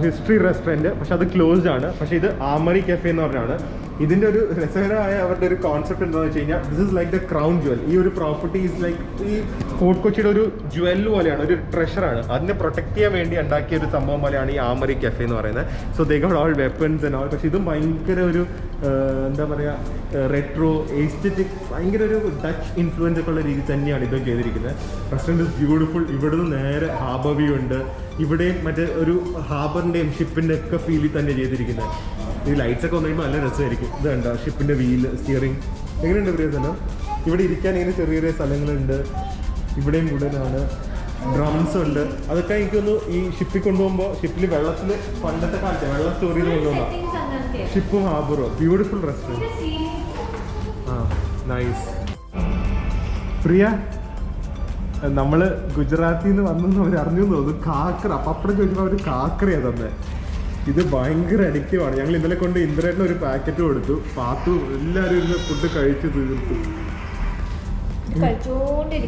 Speaker 1: ഹിസ്റ്ററി റെസ്റ്റോറൻറ്റ്. പക്ഷെ അത് ക്ലോസ്ഡ് ആണ്. പക്ഷെ ഇത് ആമറി കഫേ എന്ന് പറഞ്ഞാണ്. ഇതിൻ്റെ ഒരു രസകരമായ അവരുടെ ഒരു കോൺസെപ്റ്റ് എന്താണെന്ന് വെച്ച് കഴിഞ്ഞാൽ this is like the crown jewel. ഈ ഒരു പ്രോപ്പർട്ടി ഈസ് ലൈക്ക് ഈ ഫോർട്ട് കൊച്ചിയുടെ ഒരു ജുവൽ പോലെയാണ്, ഒരു ട്രഷറാണ്. അതിനെ പ്രൊട്ടക്ട് ചെയ്യാൻ വേണ്ടി ഉണ്ടാക്കിയ ഒരു സംഭവം പോലെയാണ് ഈ ആമറി കഫേ എന്ന് പറയുന്നത്. So they got all weapons and all. പക്ഷെ ഇതും ഭയങ്കര ഒരു എന്താ പറയുക, റെട്രോ എസ്തെറ്റിക്, ഭയങ്കര ഒരു ഡച്ച് ഇൻഫ്ലുവൻസ് ഒക്കെ ഉള്ള രീതി തന്നെയാണ് ഇതും ചെയ്തിരിക്കുന്നത്. Restaurant is beautiful. ഇവിടുന്ന് നേരെ ഹാർബർ വ്യൂ ഉണ്ട്. ഇവിടെയും മറ്റേ ഒരു ഹാർബറിൻ്റെയും ഷിപ്പിൻ്റെ ഒക്കെ ഫീലിൽ തന്നെ ചെയ്തിരിക്കുന്നത്. ഈ ലൈറ്റ്സ് ഒക്കെ വന്നിട്ട് നല്ല രസമായിരിക്കും. ഇത് കണ്ട ഷിപ്പിൻ്റെ വീല്, സ്റ്റിയറിംഗ് എങ്ങനെയുണ്ട് പ്രിയ തന്നെ. ഇവിടെ ഇരിക്കാൻ ഇങ്ങനെ ചെറിയ ചെറിയ സ്ഥലങ്ങളുണ്ട്. ഇവിടെയും കൂടുതലാണ്. ഡ്രംസ് ഉണ്ട്. അതൊക്കെ എനിക്കൊന്ന് ഈ ഷിപ്പിൽ കൊണ്ടുപോകുമ്പോൾ ഷിപ്പിൽ വെള്ളത്തിൽ പണ്ടത്തെ കാലത്തെ വെള്ളം സ്റ്റോർ ചെയ്ത് കൊണ്ടുപോകാം. ഷിപ്പും ഹാർബറും ബ്യൂട്ടിഫുൾ റെസ്റ്റോറൻറ്റ്. ആ നൈസ്. പ്രിയ, നമ്മൾ ഗുജറാത്തിൽ നിന്ന് വന്നെന്ന് അവർ അറിഞ്ഞു തോന്നുന്നു. കാക്കറ പപ്പടം ചോദിച്ചപ്പോൾ അവർ കാക്കറയാണ് തന്നെ. ഇത് ഭയങ്കര അഡിക്റ്റീവാണ്. ഞങ്ങൾ ഇന്നലെ കൊണ്ട് ഇന്ദ്രേട്ടന് ഒരു പാക്കറ്റ് കൊടുത്തു. പാത്തു എല്ലാവരും ഇരുന്ന് ഫുഡ് കഴിച്ചു തീർത്തു.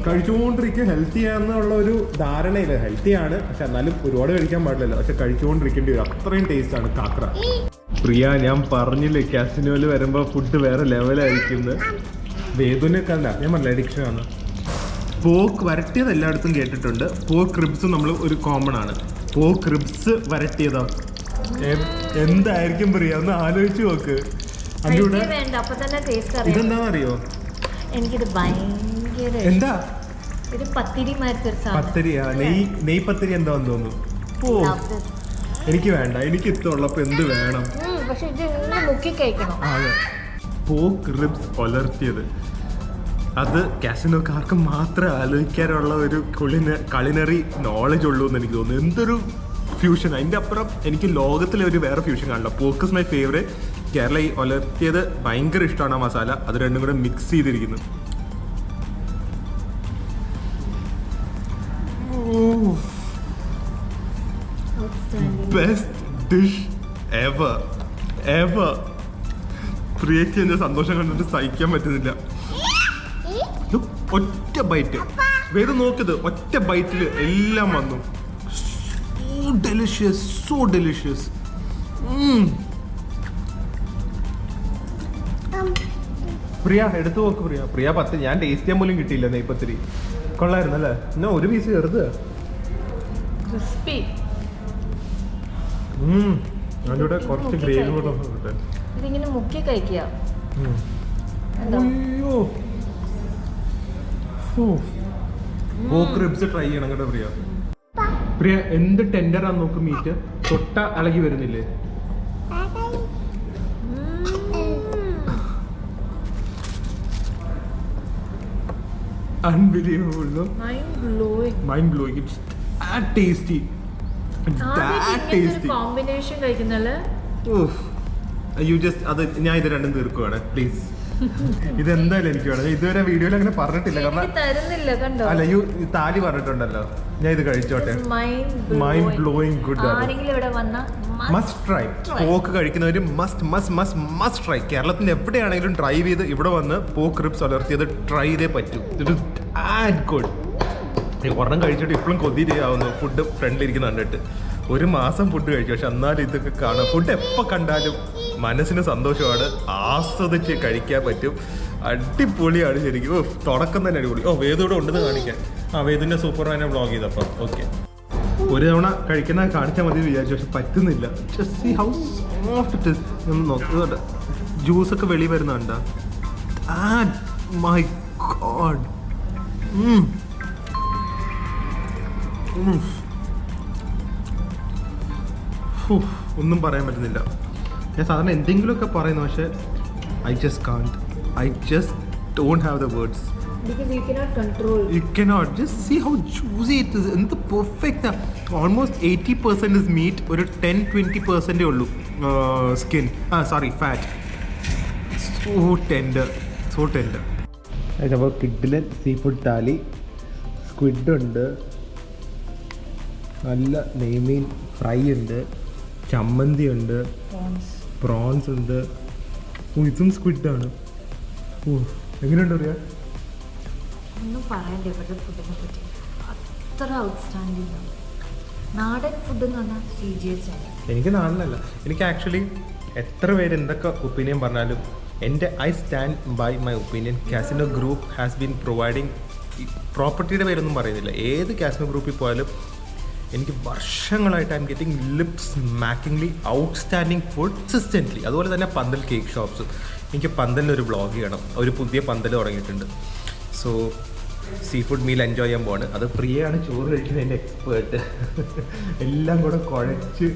Speaker 1: കഴിച്ചുകൊണ്ടിരിക്കുക. ഹെൽത്തി ആണെന്നുള്ള ഒരു ധാരണയില്ല. ഹെൽത്തിയാണ്, പക്ഷെ എന്നാലും ഒരുപാട് കഴിക്കാൻ പാടില്ലല്ലോ. പക്ഷെ കഴിച്ചുകൊണ്ടിരിക്കേണ്ടി വരും. അത്രയും ടേസ്റ്റാണ് കാക്കറ. പ്രിയ, ഞാൻ പറഞ്ഞില്ലേ കാസിനോയിൽ വരുമ്പോൾ ഫുഡ് വേറെ ലെവലായിരിക്കുന്നത്. വേദനയൊക്കെ അല്ല, ഞാൻ പറഞ്ഞില്ല അഡിക്ഷനാണ്. പോർക്ക് വരട്ടിയത് എല്ലായിടത്തും കേട്ടിട്ടുണ്ട്. പോർക്ക് റിബ്സും നമ്മൾ ഒരു കോമൺ ആണ്. പോർക്ക് റിബ്സ് വരട്ടിയതോ എന്തായിരിക്കും പ്രിയ, ഒന്ന് ആലോചിച്ച് നോക്ക്. അതിലൂടെ ഇതെന്താണെന്നറിയോ?
Speaker 2: എനിക്കിത് ഭയങ്കര
Speaker 1: എന്താ
Speaker 2: പത്തിരിയാ,
Speaker 1: നെയ് പത്തിരി എന്താന്ന് തോന്നുന്നു. ഓ എനിക്ക് വേണ്ട, എനിക്ക് ഇഷ്ടമുള്ളപ്പോ എന്ത് വേണം.
Speaker 2: പക്ഷെ ഇത് മുക്കി കഴിക്കണം.
Speaker 1: അതെ, പോർക്ക് റിബ്സ് ഒലർത്തിയത് അത് കാസിനോക്കാർക്ക് മാത്രമേ ആലോചിക്കാനുള്ള ഒരു കുളിനറി നോളജ് ഉള്ളൂ എന്ന് എനിക്ക് തോന്നുന്നു. എന്തൊരു ഫ്യൂഷൻ! അതിൻ്റെ അപ്പുറം എനിക്ക് ലോകത്തിലെ ഒരു വേറെ ഫ്യൂഷൻ കാണില്ല. Pork is my favourite. Kerala ഈ ഒലർത്തിയത് ഭയങ്കര ഇഷ്ടമാണ് ആ മസാല. അത് രണ്ടും കൂടെ മിക്സ് ചെയ്തിരിക്കുന്നു. Best dish ever ever. പ്രിയയ്ക്ക് എൻ്റെ സന്തോഷം കണ്ടിട്ട് സഹിക്കാൻ പറ്റുന്നില്ല. ഒറ്റ ബൈറ്റ് വേറെ നോക്കത്, ഒറ്റ ബൈറ്റിൽ എല്ലാം വന്നു. So delicious, so delicious. Priya എടുത്തു നോക്ക്. പ്രിയ 10. ഞാൻ ടേസ്റ്റ് ചെയ്യാൻ പോലും കിട്ടിയില്ല. നെയ്പത്തിരി കൊള്ളായിരുന്നു അല്ലേ? എന്നാ ഒരു പീസ് ചെറുത്.
Speaker 2: ക്രിസ്പി.
Speaker 1: അതിലൂടെ കുറച്ച് ഗ്രേവി കൂടെ കിട്ടെ.
Speaker 2: ഇതിങ്ങനെ മുക്കി കഴിക്കുക.
Speaker 1: അയ്യോ, പോക്ക് റിബ്സ് ട്രൈ ചെയ്യണം കേട്ടോ പ്രിയ. പ്രിയ എന്ത് ടെൻഡറാന്ന് നോക്ക്. മീറ്റ് തൊട്ട ഇളകി വരുന്നില്ലേ? Unbelievable, no? Mind blowing. It's that tasty. That tasty.
Speaker 2: Combination കഴിക്കുന്നല്ലേ?
Speaker 1: You just അത് ഞാൻ ഇത് രണ്ടും തീർക്കുവാണ് പ്ലീസ്. ഇതെന്തായാലും എനിക്ക് വേണം. ഇതുവരെ വീഡിയോയിൽ അങ്ങനെ പറഞ്ഞിട്ടില്ല. കാരണം
Speaker 2: തരുന്നില്ല കണ്ടോ?
Speaker 1: അല്ല, താലി പറഞ്ഞിട്ടുണ്ടല്ലോ. ഞാൻ ഇത് കഴിച്ചോട്ടെ. Mind blowing good.
Speaker 2: ആരെങ്കിലും ഇവിടെ വന്നാ
Speaker 1: മസ്റ്റ് ട്രൈ. പോക്ക് കഴിക്കുന്നവര് മസ്റ്റ് ട്രൈ. കേരളത്തിൽ എവിടെയാണെങ്കിലും ഡ്രൈവ് ചെയ്ത് ഇവിടെ വന്ന് പോക്ക് റിബ്സ് ഉലർത്തിയത് ട്രൈ ചെയ്തേ പറ്റൂ. It is that good. ഒരെണ്ണം കഴിച്ചിട്ട് ഇപ്പോഴും കൊതി ചെയ്യാവുന്നു. ഫുഡ് ഫ്രണ്ടിലിരിക്കുന്ന കണ്ടിട്ട് 1 മാസം ഫുഡ് കഴിച്ചു. പക്ഷെ എന്നാലും ഇതൊക്കെ കാണാം. ഫുഡ് എപ്പോൾ കണ്ടാലും മനസ്സിന് സന്തോഷമാണ്. ആസ്വദിച്ച് കഴിക്കാൻ പറ്റും. അടിപൊളിയാണ് ശരിക്കും. തുടക്കം തന്നെ അടിപൊളി. വേദൂടെ ഉണ്ടെന്ന് കാണിക്കാൻ. വേദുവിൻ്റെ സൂപ്പർമാനെ വ്ളോഗ് ചെയ്തപ്പം ഓക്കെ. ഒരു തവണ കഴിക്കുന്ന കാണിച്ചാൽ മതി വിചാരിച്ചു. പക്ഷെ പറ്റുന്നില്ല. നോക്കുന്നുണ്ട്. ജ്യൂസൊക്കെ വെളി വരുന്നുണ്ടോ? My God. ഒന്നും പറയാൻ പറ്റുന്നില്ല. ഞാൻ സാധാരണ എന്തെങ്കിലുമൊക്കെ പറയുന്നു, പക്ഷെ I just don't have the words.
Speaker 2: Because you cannot control.
Speaker 1: You cannot. Just see how juicy it is. And the perfect. Almost 80% is meat. ഒരു 10-20% ഉള്ളൂ skin. Sorry, fat. So tender. അപ്പോൾ കിഡിലൻ സീ ഫുഡ് താലി. Squid ഉണ്ട്, നല്ല നെയ്മീൻ fry ഉണ്ട്, ചമ്മന്തി ഉണ്ട്, പ്രോൺസ് ഉണ്ട്. ഇതും സ്ക്വിഡാണ്. എങ്ങനെയുണ്ട് അറിയാം?
Speaker 2: ഒന്നും പറയണ്ടേ ഇവരുടെ ഫുഡിനെ പറ്റി. അത്ര ഔട്ട്സ്റ്റാൻഡിങ് ആണ്. നാടൻ ഫുഡ് എന്ന് പറഞ്ഞാൽ CGH ആണ്.
Speaker 1: എനിക്ക് നാടനല്ല. എനിക്ക് ആക്ച്വലി എത്ര പേര് എന്തൊക്കെ ഒപ്പീനിയൻ പറഞ്ഞാലും I stand by my opinion. Casino group has been providing, പ്രോപ്പർട്ടിയുടെ പേരൊന്നും പറയുന്നില്ല, ഏത് കാസിനോ ഗ്രൂപ്പിൽ പോയാലും എനിക്ക് വർഷങ്ങളായിട്ട് I am getting lips smackingly outstanding food consistently. അതുപോലെ തന്നെ പന്തൽ കേക്ക് ഷോപ്സ്. എനിക്ക് പന്തലിനൊരു വ്ളോഗ് ചെയ്യണം. ഒരു പുതിയ പന്തൽ തുടങ്ങിയിട്ടുണ്ട്. So sea food meal enjoy ചെയ്യാൻ പോവാണ്. അത് പ്രിയയാണ് ചോറ് കഴിക്കുന്നതിൻ്റെ എക്സ്പേർട്ട്. എല്ലാം കൂടെ കുഴച്ച്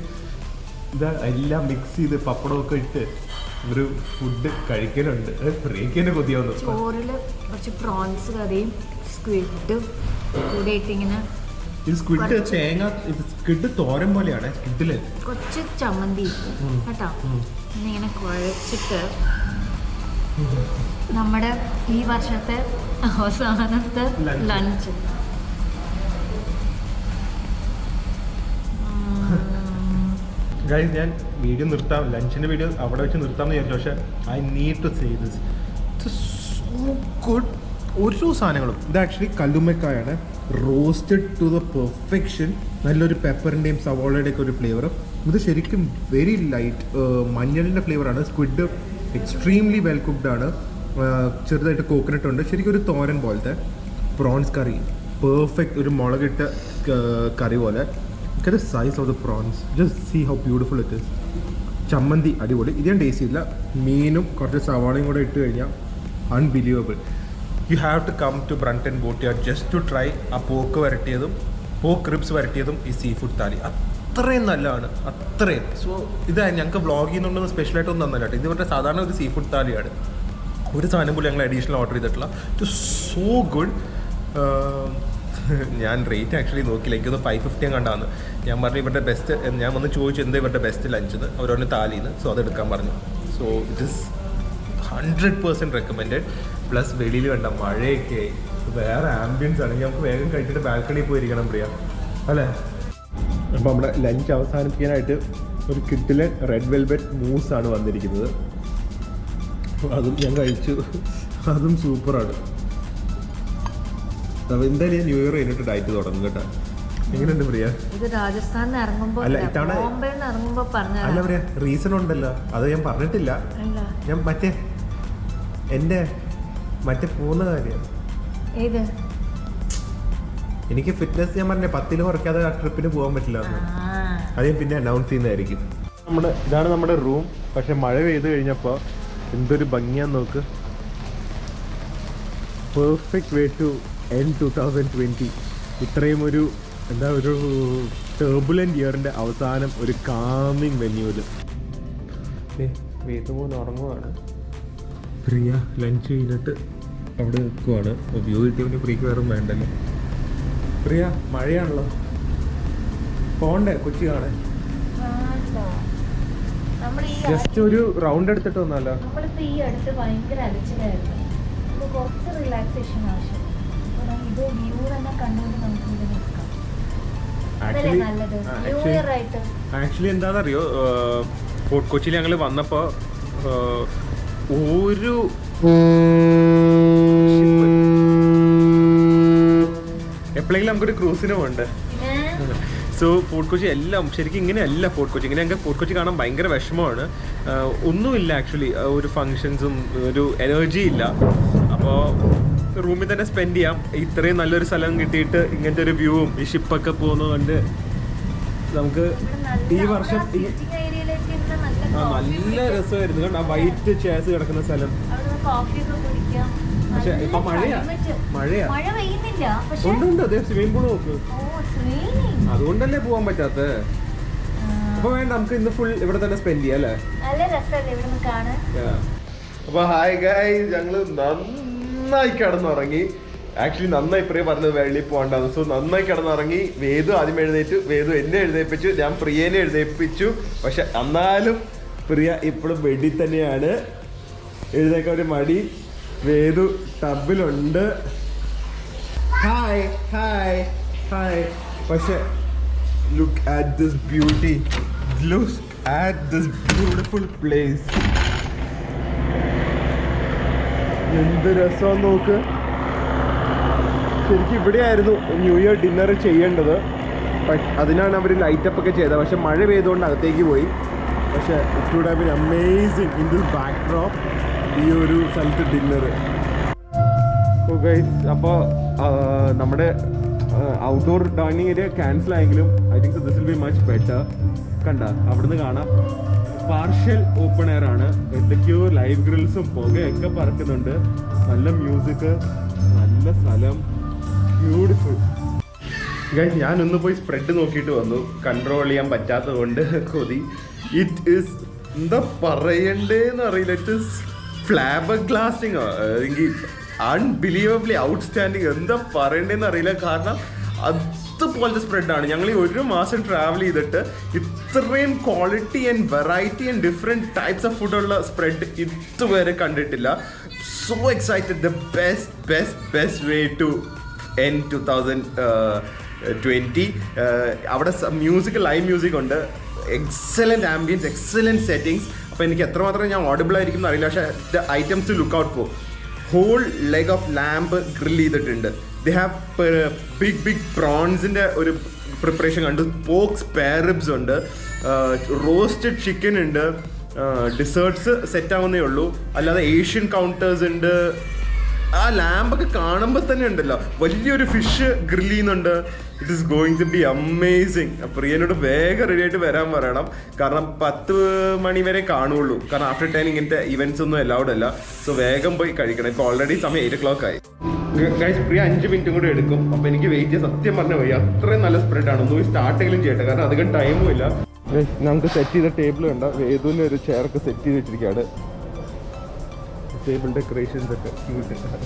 Speaker 1: എല്ലാം മിക്സ് ചെയ്ത് പപ്പടമൊക്കെ ഇട്ട് ഒരു ഫുഡ് കഴിക്കലുണ്ട്. പ്രിയക്ക് തന്നെ കൊതിയാവുന്നു.
Speaker 2: ചോറിൽ കുറച്ച് പ്രോൺസ് കറിയും സ്ക്വിഡും കൂടെ ഇട്ടിങ്ങനെ.
Speaker 1: ഇത് സ്ക്വിഡ് സ്ക്വിഡ് തോരൻ പോലെയാണ്. സ്ക്വിഡില്
Speaker 2: കുറച്ച് ചമ്മന്തി കേട്ടോ. ഇങ്ങനെ കുഴച്ചിട്ട് നമ്മുടെ ഈ വർഷത്തെ അവസാനത്തെ ലഞ്ച്.
Speaker 1: ഗൈസ്, ഞാൻ വീഡിയോ നിർത്താം, ലഞ്ചിൻ്റെ വീഡിയോ അവിടെ വെച്ച് നിർത്താമെന്ന് വിചാരിച്ചു. പക്ഷേ I need to say this. So good. ഓരോ സാധനങ്ങളും. ഇത് ആക്ച്വലി കല്ലുമ്മക്കായാണ്, റോസ്റ്റഡ് ടു ദ പെർഫെക്ഷൻ. നല്ലൊരു പെപ്പറിൻ്റെയും സവോളയുടെയൊക്കെ ഒരു ഫ്ലേവറും. ഇത് ശരിക്കും വെരി ലൈറ്റ് മഞ്ഞളിൻ്റെ ഫ്ലേവറാണ്. സ്ക്വിഡ് എക്സ്ട്രീംലി വെൽ കുക്ക്ഡ് ആണ്. ചെറുതായിട്ട് കോക്കനട്ട് ഉണ്ട്. ശരിക്കും ഒരു തോരൻ പോലത്തെ. പ്രോൺസ് കറി പെർഫെക്റ്റ്, ഒരു മുളകിട്ട കറി പോലെ. The size of the prawns, just see how beautiful it is. ചമ്മന്തി അടിപൊളി. ഇത് ഞാൻ ടേസ്റ്റ് ചെയ്തില്ല. മീനും കുറച്ച് സവാളയും കൂടെ ഇട്ട് കഴിഞ്ഞാൽ unbelievable. You have to come to Brunton boatyard just to try ആ പോക്ക് വരട്ടിയതും പോക്ക് റിബ്സ് വരട്ടിയതും ഈ സീ ഫുഡ് താലി. അത്രയും നല്ലതാണ്, അത്രയും. സോ ഇത് ഞങ്ങൾക്ക് വ്ളോഗ് ചെയ്യുന്നുണ്ടെന്ന് സ്പെഷ്യലായിട്ടൊന്നും തന്നല്ല കേട്ടോ. ഇത് ഇവരുടെ സാധാരണ ഒരു സീ ഫുഡ് താലിയാണ്. ഒരു സാധനം പോലും ഞങ്ങൾ അഡീഷണൽ ഓർഡർ ചെയ്തിട്ടില്ല. It so good. ഞാൻ റേറ്റ് ആക്ച്വലി നോക്കിയില്ല, എനിക്കൊന്ന് 550 കണ്ടാണ്. ഞാൻ പറഞ്ഞു ഇവരുടെ ബെസ്റ്റ്, ഞാൻ വന്ന് ചോദിച്ചു എന്താ ഇവരുടെ ബെസ്റ്റ് ലഞ്ചെന്ന്. അവരോട് താലിന്ന്, സോ അതെടുക്കാൻ പറഞ്ഞു. So it is 100% recommended. Plus വെളിയിൽ കണ്ട മഴയൊക്കെ വേറെ ആംബിയൻസ് ആണ്. നമുക്ക് വേഗം കഴിച്ചിട്ട് ബാൽക്കണിയിൽ പോയിരിക്കണം പ്രിയ, അല്ലേ? അപ്പോൾ നമ്മുടെ ലഞ്ച് അവസാനിപ്പിക്കാനായിട്ട് ഒരു കിട്ടിലെ റെഡ് വെൽവെറ്റ് മൂസാണ് വന്നിരിക്കുന്നത്. അതും ഞാൻ കഴിച്ചു, അതും സൂപ്പറാണ്. എന്തായാലും ന്യൂ ഇയർ കഴിഞ്ഞിട്ട് ഡയറ്റ് തുടങ്ങും കേട്ടോ. എങ്ങനെയുണ്ട് പ്രിയ?
Speaker 2: ഇത് രാജസ്ഥാനിൽ ഇറങ്ങുമ്പോൾ അല്ല
Speaker 1: പ്രിയ, റീസൺ ഉണ്ടല്ലോ, അത് ഞാൻ പറഞ്ഞിട്ടില്ല. ഞാൻ മറ്റേ പോകുന്ന കാര്യം എനിക്ക് ഫിറ്റ്നസ് ഞാൻ പറഞ്ഞ 10 കിലോ കുറയ്ക്കാതെ ആ ട്രിപ്പിന് പോകാൻ പറ്റില്ല. അത് ഞാൻ പിന്നെ അനൗൺസ് ചെയ്യുന്നതായിരിക്കും. ഇതാണ് നമ്മുടെ റൂം. പക്ഷെ മഴ പെയ്ത് കഴിഞ്ഞപ്പോൾ എന്തൊരു ഭംഗിയാന്ന് നോക്ക്. Perfect way to end 2020. ഇത്രയും ഒരു ടർബുലന്റ് ഇയറിന്റെ അവസാനം ഒരു കാമിങ് വെന്യൂല് വേദമോൻ ഉറങ്ങുവാണ്. പ്രിയ ലഞ്ച് കഴിഞ്ഞിട്ട് അവിടെ നിൽക്കുവാണ്. വ്യൂ കിട്ടിയവന് പ്രിയക്ക് വേറെ വേണ്ടല്ലോ. പ്രിയ മഴയാണല്ലോ, പോണ്ടേ കൊച്ചി കാണാൻ? ജസ്റ്റ് ഒരു റൗണ്ട് എടുത്തിട്ട് വന്നാലോ?
Speaker 2: നമ്മളിപ്പോ ഈ അടുത്ത് ഭയങ്കര അലച്ചിലായിരുന്നു, കുറച്ച് റിലാക്സേഷൻ ആവശ്യം. ഇത് വ്യൂ തന്നെ കണ്ടുകൊണ്ട് നമുക്ക് ഇവിടെ നിൽക്കാം.
Speaker 1: ആക്ച്വലി എന്താണെന്നറിയോ, ഫോർട്ട് കൊച്ചിയിൽ ഞങ്ങൾ വന്നപ്പോൾ ഒരു എപ്പോഴെങ്കിലും നമുക്കൊരു ക്രൂസിന് പോകണ്ടേ. സോ ഫോർട്ട് കൊച്ചി എല്ലാം ശരിക്കും ഇങ്ങനെയല്ല. ഫോർട്ട് കൊച്ചി ഇങ്ങനെ ഞങ്ങൾക്ക് ഫോർട്ട് കൊച്ചി കാണാൻ ഭയങ്കര വിഷമമാണ്. ഒന്നുമില്ല ആക്ച്വലി, ഒരു ഫങ്ഷൻസും ഒരു എനർജി ഇല്ല. അപ്പോൾ റൂമിൽ തന്നെ സ്പെൻഡ് ചെയ്യാം. ഇത്രയും നല്ലൊരു സ്ഥലം കിട്ടിയിട്ട് ഇങ്ങനത്തെ ഒരു വ്യൂവും ഈ ഷിപ്പൊക്കെ പോകുന്നതുകൊണ്ട് നമുക്ക് ഈ വർഷം നല്ല രസമായിരുന്നു. കാരണം ആ വൈറ്റ് ചെയർസ് കിടക്കുന്ന സ്ഥലം. പക്ഷെ ഇപ്പൊ മഴയാ ഉണ്ട്. അതേ സ്വിമ്മിംഗ് പൂൾ നോക്ക്, അതുകൊണ്ടല്ലേ പോവാൻ പറ്റാത്ത. അപ്പൊ വേണ്ട, നമുക്ക് ഇന്ന് ഫുൾ ഇവിടെ തന്നെ സ്പെൻഡ് ചെയ്യാം അല്ലേ? അപ്പൊ ഹായ് ഗൈസ്, ഞങ്ങള് നന്നായി കിടന്നുറങ്ങി. ആക്ച്വലി നന്നായി പ്രിയ പറഞ്ഞത് വെള്ളി പോകണ്ടാന്ന്. സോ നന്നായി കിടന്നുറങ്ങി. വേദു ആദ്യം എഴുന്നേറ്റു, വേദു എന്നെ എഴുന്നേൽപ്പിച്ചു, ഞാൻ പ്രിയനെ എഴുന്നേൽപ്പിച്ചു. പക്ഷെ എന്നാലും പ്രിയ ഇപ്പോഴും ബെഡിൽ തന്നെയാണ്. എഴുന്നേക്കാൻ ഒരു മടി. വേദു ടബിലുണ്ട്. Hi hi hi. പക്ഷെ look at this beauty, look at this beautiful place. എന്ത് രസം നോക്ക്. ശരിക്കും ഇവിടെയായിരുന്നു ന്യൂ ഇയർ ഡിന്നർ ചെയ്യേണ്ടത്. അതിനാണ് അവർ ലൈറ്റപ്പ് ഒക്കെ ചെയ്തത്. പക്ഷെ മഴ പെയ്തുകൊണ്ട് അകത്തേക്ക് പോയി. പക്ഷെ it would have been amazing in this backdrop ഈ ഒരു സ്ഥലത്ത് ഡിന്നർ. ഓ ഗൈസ്, അപ്പോൾ നമ്മുടെ ഔട്ട്ഡോർ ഡൈനിങ് ഏരിയ ക്യാൻസൽ ആയെങ്കിലും I think this will be much better. കണ്ട അവിടുന്ന് കാണാം, പാർഷ്യൽ ഓപ്പൺ എയർ ആണ്. എന്തൊക്കെയോ ലൈവ് ഗ്രിൽസും പുകയൊക്കെ പറക്കുന്നുണ്ട്. നല്ല മ്യൂസിക്, നല്ല സ്ഥലം, ബ്യൂട്ടിഫുൾ. ഗൈസ്, ഞാനൊന്ന് പോയി സ്പ്രെഡ് നോക്കിയിട്ട് വന്നു. കൺട്രോൾ ചെയ്യാൻ പറ്റാത്തത് കൊണ്ട് കൊതി. ഇറ്റ് ഈസ് എന്താ പറയണ്ടേന്ന് അറിയില്ല. ഇറ്റ് ഈസ് ഫ്ലാബർഗ്ലാസ്റ്റിംഗ്, അല്ലെങ്കിൽ അൺബിലീവബിളി ഔട്ട്സ്റ്റാൻഡിങ്. എന്താ പറയണ്ടേന്ന് അറിയില്ല. കാരണം അതുപോലത്തെ സ്പ്രെഡാണ്. ഞങ്ങൾ ഈ 1 മാസം ട്രാവൽ ചെയ്തിട്ട് ഇത്രയും quality and variety and different types of ഫുഡുള്ള സ്പ്രെഡ് ഇതുവരെ കണ്ടിട്ടില്ല. So excited. The best way to end 2020. അവിടെ മ്യൂസിക്, ലൈവ് മ്യൂസിക് ഉണ്ട്. Excellent ambience, excellent settings. അപ്പോൾ എനിക്ക് എത്രമാത്രം ഞാൻ ഓഡിബിൾ ആയിരിക്കും എന്നറിയില്ല. പക്ഷേ the items to look out for. Whole leg of lamb grill ചെയ്തിട്ടുണ്ട്. ദേ ഹാവ് ബിഗ് പ്രോൺസിൻ്റെ ഒരു പ്രിപ്പറേഷൻ കണ്ടു. പോർക്ക് സ്പെയർ റിബ്സ് ഉണ്ട്, റോസ്റ്റഡ് ചിക്കൻ ഉണ്ട്. ഡിസേർട്ട്സ് സെറ്റ് ആവുന്നേ ഉള്ളൂ. അല്ലാതെ ഏഷ്യൻ കൗണ്ടേഴ്സ് ഉണ്ട്. ആ ലാമ്പൊക്കെ കാണുമ്പോൾ തന്നെ ഉണ്ടല്ലോ, വലിയൊരു ഫിഷ് ഗ്രിൽ ചെയ്യുന്നുണ്ട്. It is going to be amazing. പ്രിയനോട് വേഗം റെഡി ആയിട്ട് വരാൻ പറയണം. കാരണം 10 മണി വരെ കാണുള്ളൂ. കാരണം ആഫ്റ്റർ 10 ഇങ്ങനത്തെ ഇവൻറ്റ്സ് ഒന്നും അലൗഡ് അല്ല. സോ വേഗം പോയി കഴിക്കണം. ഇപ്പോൾ ഓൾറെഡി സമയം 8 o'clock ആയി. ഗൈസ്, പ്രിയ 5 മിനിറ്റും കൂടി എടുക്കും. അപ്പോൾ എനിക്ക് വെയിറ്റ് ചെയ്യാൻ സത്യം പറഞ്ഞാൽ പോയി. അത്രയും നല്ല സ്പ്രെഡാണ്. ഒന്നും സ്റ്റാർട്ടെങ്കിലും ചെയ്യട്ടെ, കാരണം അധികം ടൈമും ഇല്ല. നമുക്ക് സെറ്റ് ചെയ്ത ടേബിൾ കണ്ട വേദുവിൻ്റെ ഒരു ചെയറൊക്കെ സെറ്റ് ചെയ്ത് വെച്ചിരിക്കുകയാണ്. ടേബിൾ ഡെക്കറേഷൻസ് ഒക്കെ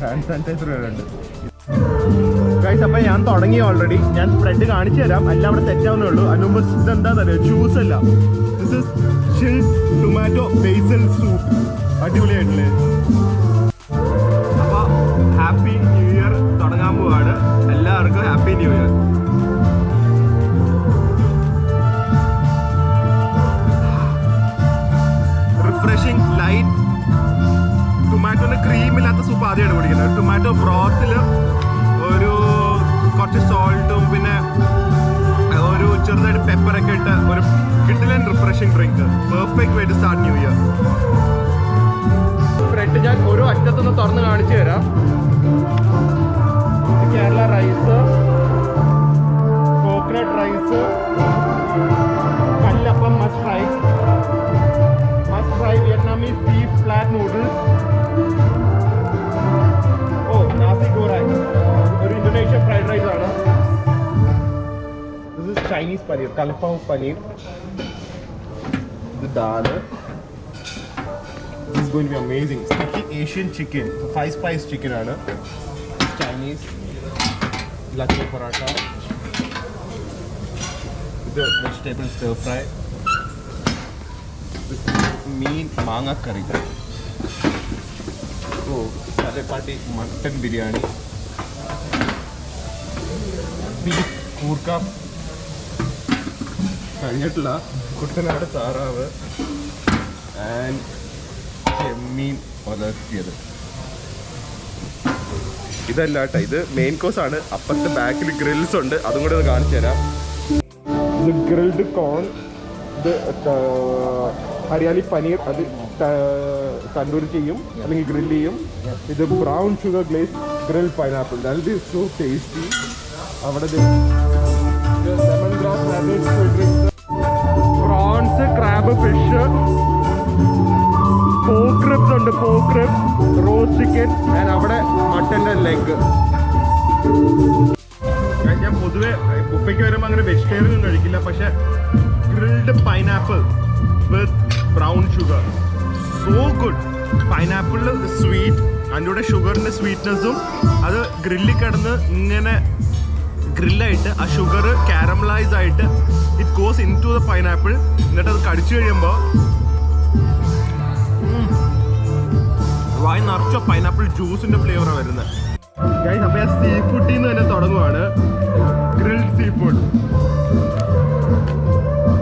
Speaker 1: ഹാൻഡ് സാനിറ്റൈസർ ഉണ്ട് ഗൈസ്. അപ്പം ഞാൻ തുടങ്ങി ഓൾറെഡി. ഞാൻ സ്പ്രെഡ് കാണിച്ചു തരാം, എല്ലാം അവിടെ സെറ്റ് ആവുന്നേ ഉള്ളൂ. അതിന് മുമ്പ് ഇതെന്താണെന്ന് അറിയാം, ജ്യൂസ് അല്ല, this is chilled tomato basil soup. അടിപൊളിയായിട്ടില്ലേ? അപ്പോൾ ഹാപ്പി ന്യൂ ഇയർ തുടങ്ങാൻ പോവാണ്. എല്ലാവർക്കും happy new year. Refreshing light ടൊമാറ്റോന് ക്രീമില്ലാത്ത സൂപ്പ് ആദ്യമാണ് കുടിക്കുന്നത്. ടൊമാറ്റോ ബ്രോത്തിൽ ഒരു കുറച്ച് സോൾട്ടും പിന്നെ ഒരു ചെറുതായിട്ട് പെപ്പറൊക്കെ ഇട്ട് ഒരു കിഡിലൻ refreshing drink. Perfect way to start new year. Bread ഞാൻ ഓരോ അറ്റത്തുനിന്ന് തുറന്ന് കാണിച്ചു തരാം. Kerala rice, coconut rice, kallappam mussel fry, Vietnamese beef flat noodles, നാസി ഗോറായ്, ഒരു ഇന്തോനേഷ്യൻ ഫ്രൈഡ് റൈസ് ആണ്. ദിസ് ഇസ് ചൈനീസ് പനീർ, കൽപ്പാവ് പനീർ. ഇത് ദാല്. This is going to be amazing. Sticky Asian chicken, 5 spice chicken ആണ്. Chinese ലച്ചി പൊറാട്ട. ഇത് വെജിറ്റബിൾ stir fry. മീൻ മാങ്ങ കറി. ചാലപ്പാട്ടി മട്ടൻ ബിരിയാണി, ബീഫ് കൂർക്ക കഴിഞ്ഞിട്ടില്ല, കുട്ടനാട് താറാവ് ആൻഡ് ചെമ്മീൻ ഉലർത്തിയത്. ഇതല്ല കേട്ടോ, ഇത് മെയിൻ കോഴ്സ് ആണ്. അപ്പുറത്തെ ബാക്കിൽ ഗ്രിൽസ് ഉണ്ട്, അതും കൂടെ ഒന്ന് കാണിച്ചു തരാം. ഇത് ഗ്രിൽഡ് കോൺ, ഇത് ഹരിയാലി പനീർ, അത് തണ്ടൂർ ചെയ്യും അല്ലെങ്കിൽ ഗ്രിൽ ചെയ്യും. ഇത് brown sugar glaze grill pineapple, that is so tasty. അവിടെ lemon grass, prawns, crab, fish, pork ribs ഉണ്ട്, pork ribs, roast chicken and അവിടെ മട്ടൻ്റെ ലെഗ്. ഞാൻ പൊതുവെ ബുഫയ്ക്ക് വരുമ്പോൾ അങ്ങനെ വെജിറ്റേറിയൻ ഒന്നും കഴിക്കില്ല, പക്ഷെ grilled pineapple with brown sugar, so good. പൈനാപ്പിളിൽ സ്വീറ്റ്, അതിൻ്റെ കൂടെ ഷുഗറിൻ്റെ സ്വീറ്റ്നെസ്സും, അത് ഗ്രില്ലിൽ കിടന്ന് ഇങ്ങനെ ഗ്രില്ലായിട്ട് ആ ഷുഗർ കാരമലൈസ് ആയിട്ട് it goes into the pineapple. എന്നിട്ട് അത് കടിച്ചു കഴിയുമ്പോൾ വായി നിറച്ച പൈനാപ്പിൾ ജ്യൂസിൻ്റെ ഫ്ലേവറാണ് വരുന്നത്. അപ്പോൾ ഞാൻ സീ ഫുഡിൽ നിന്ന് തന്നെ തുടങ്ങുവാണ്. Grilled seafood.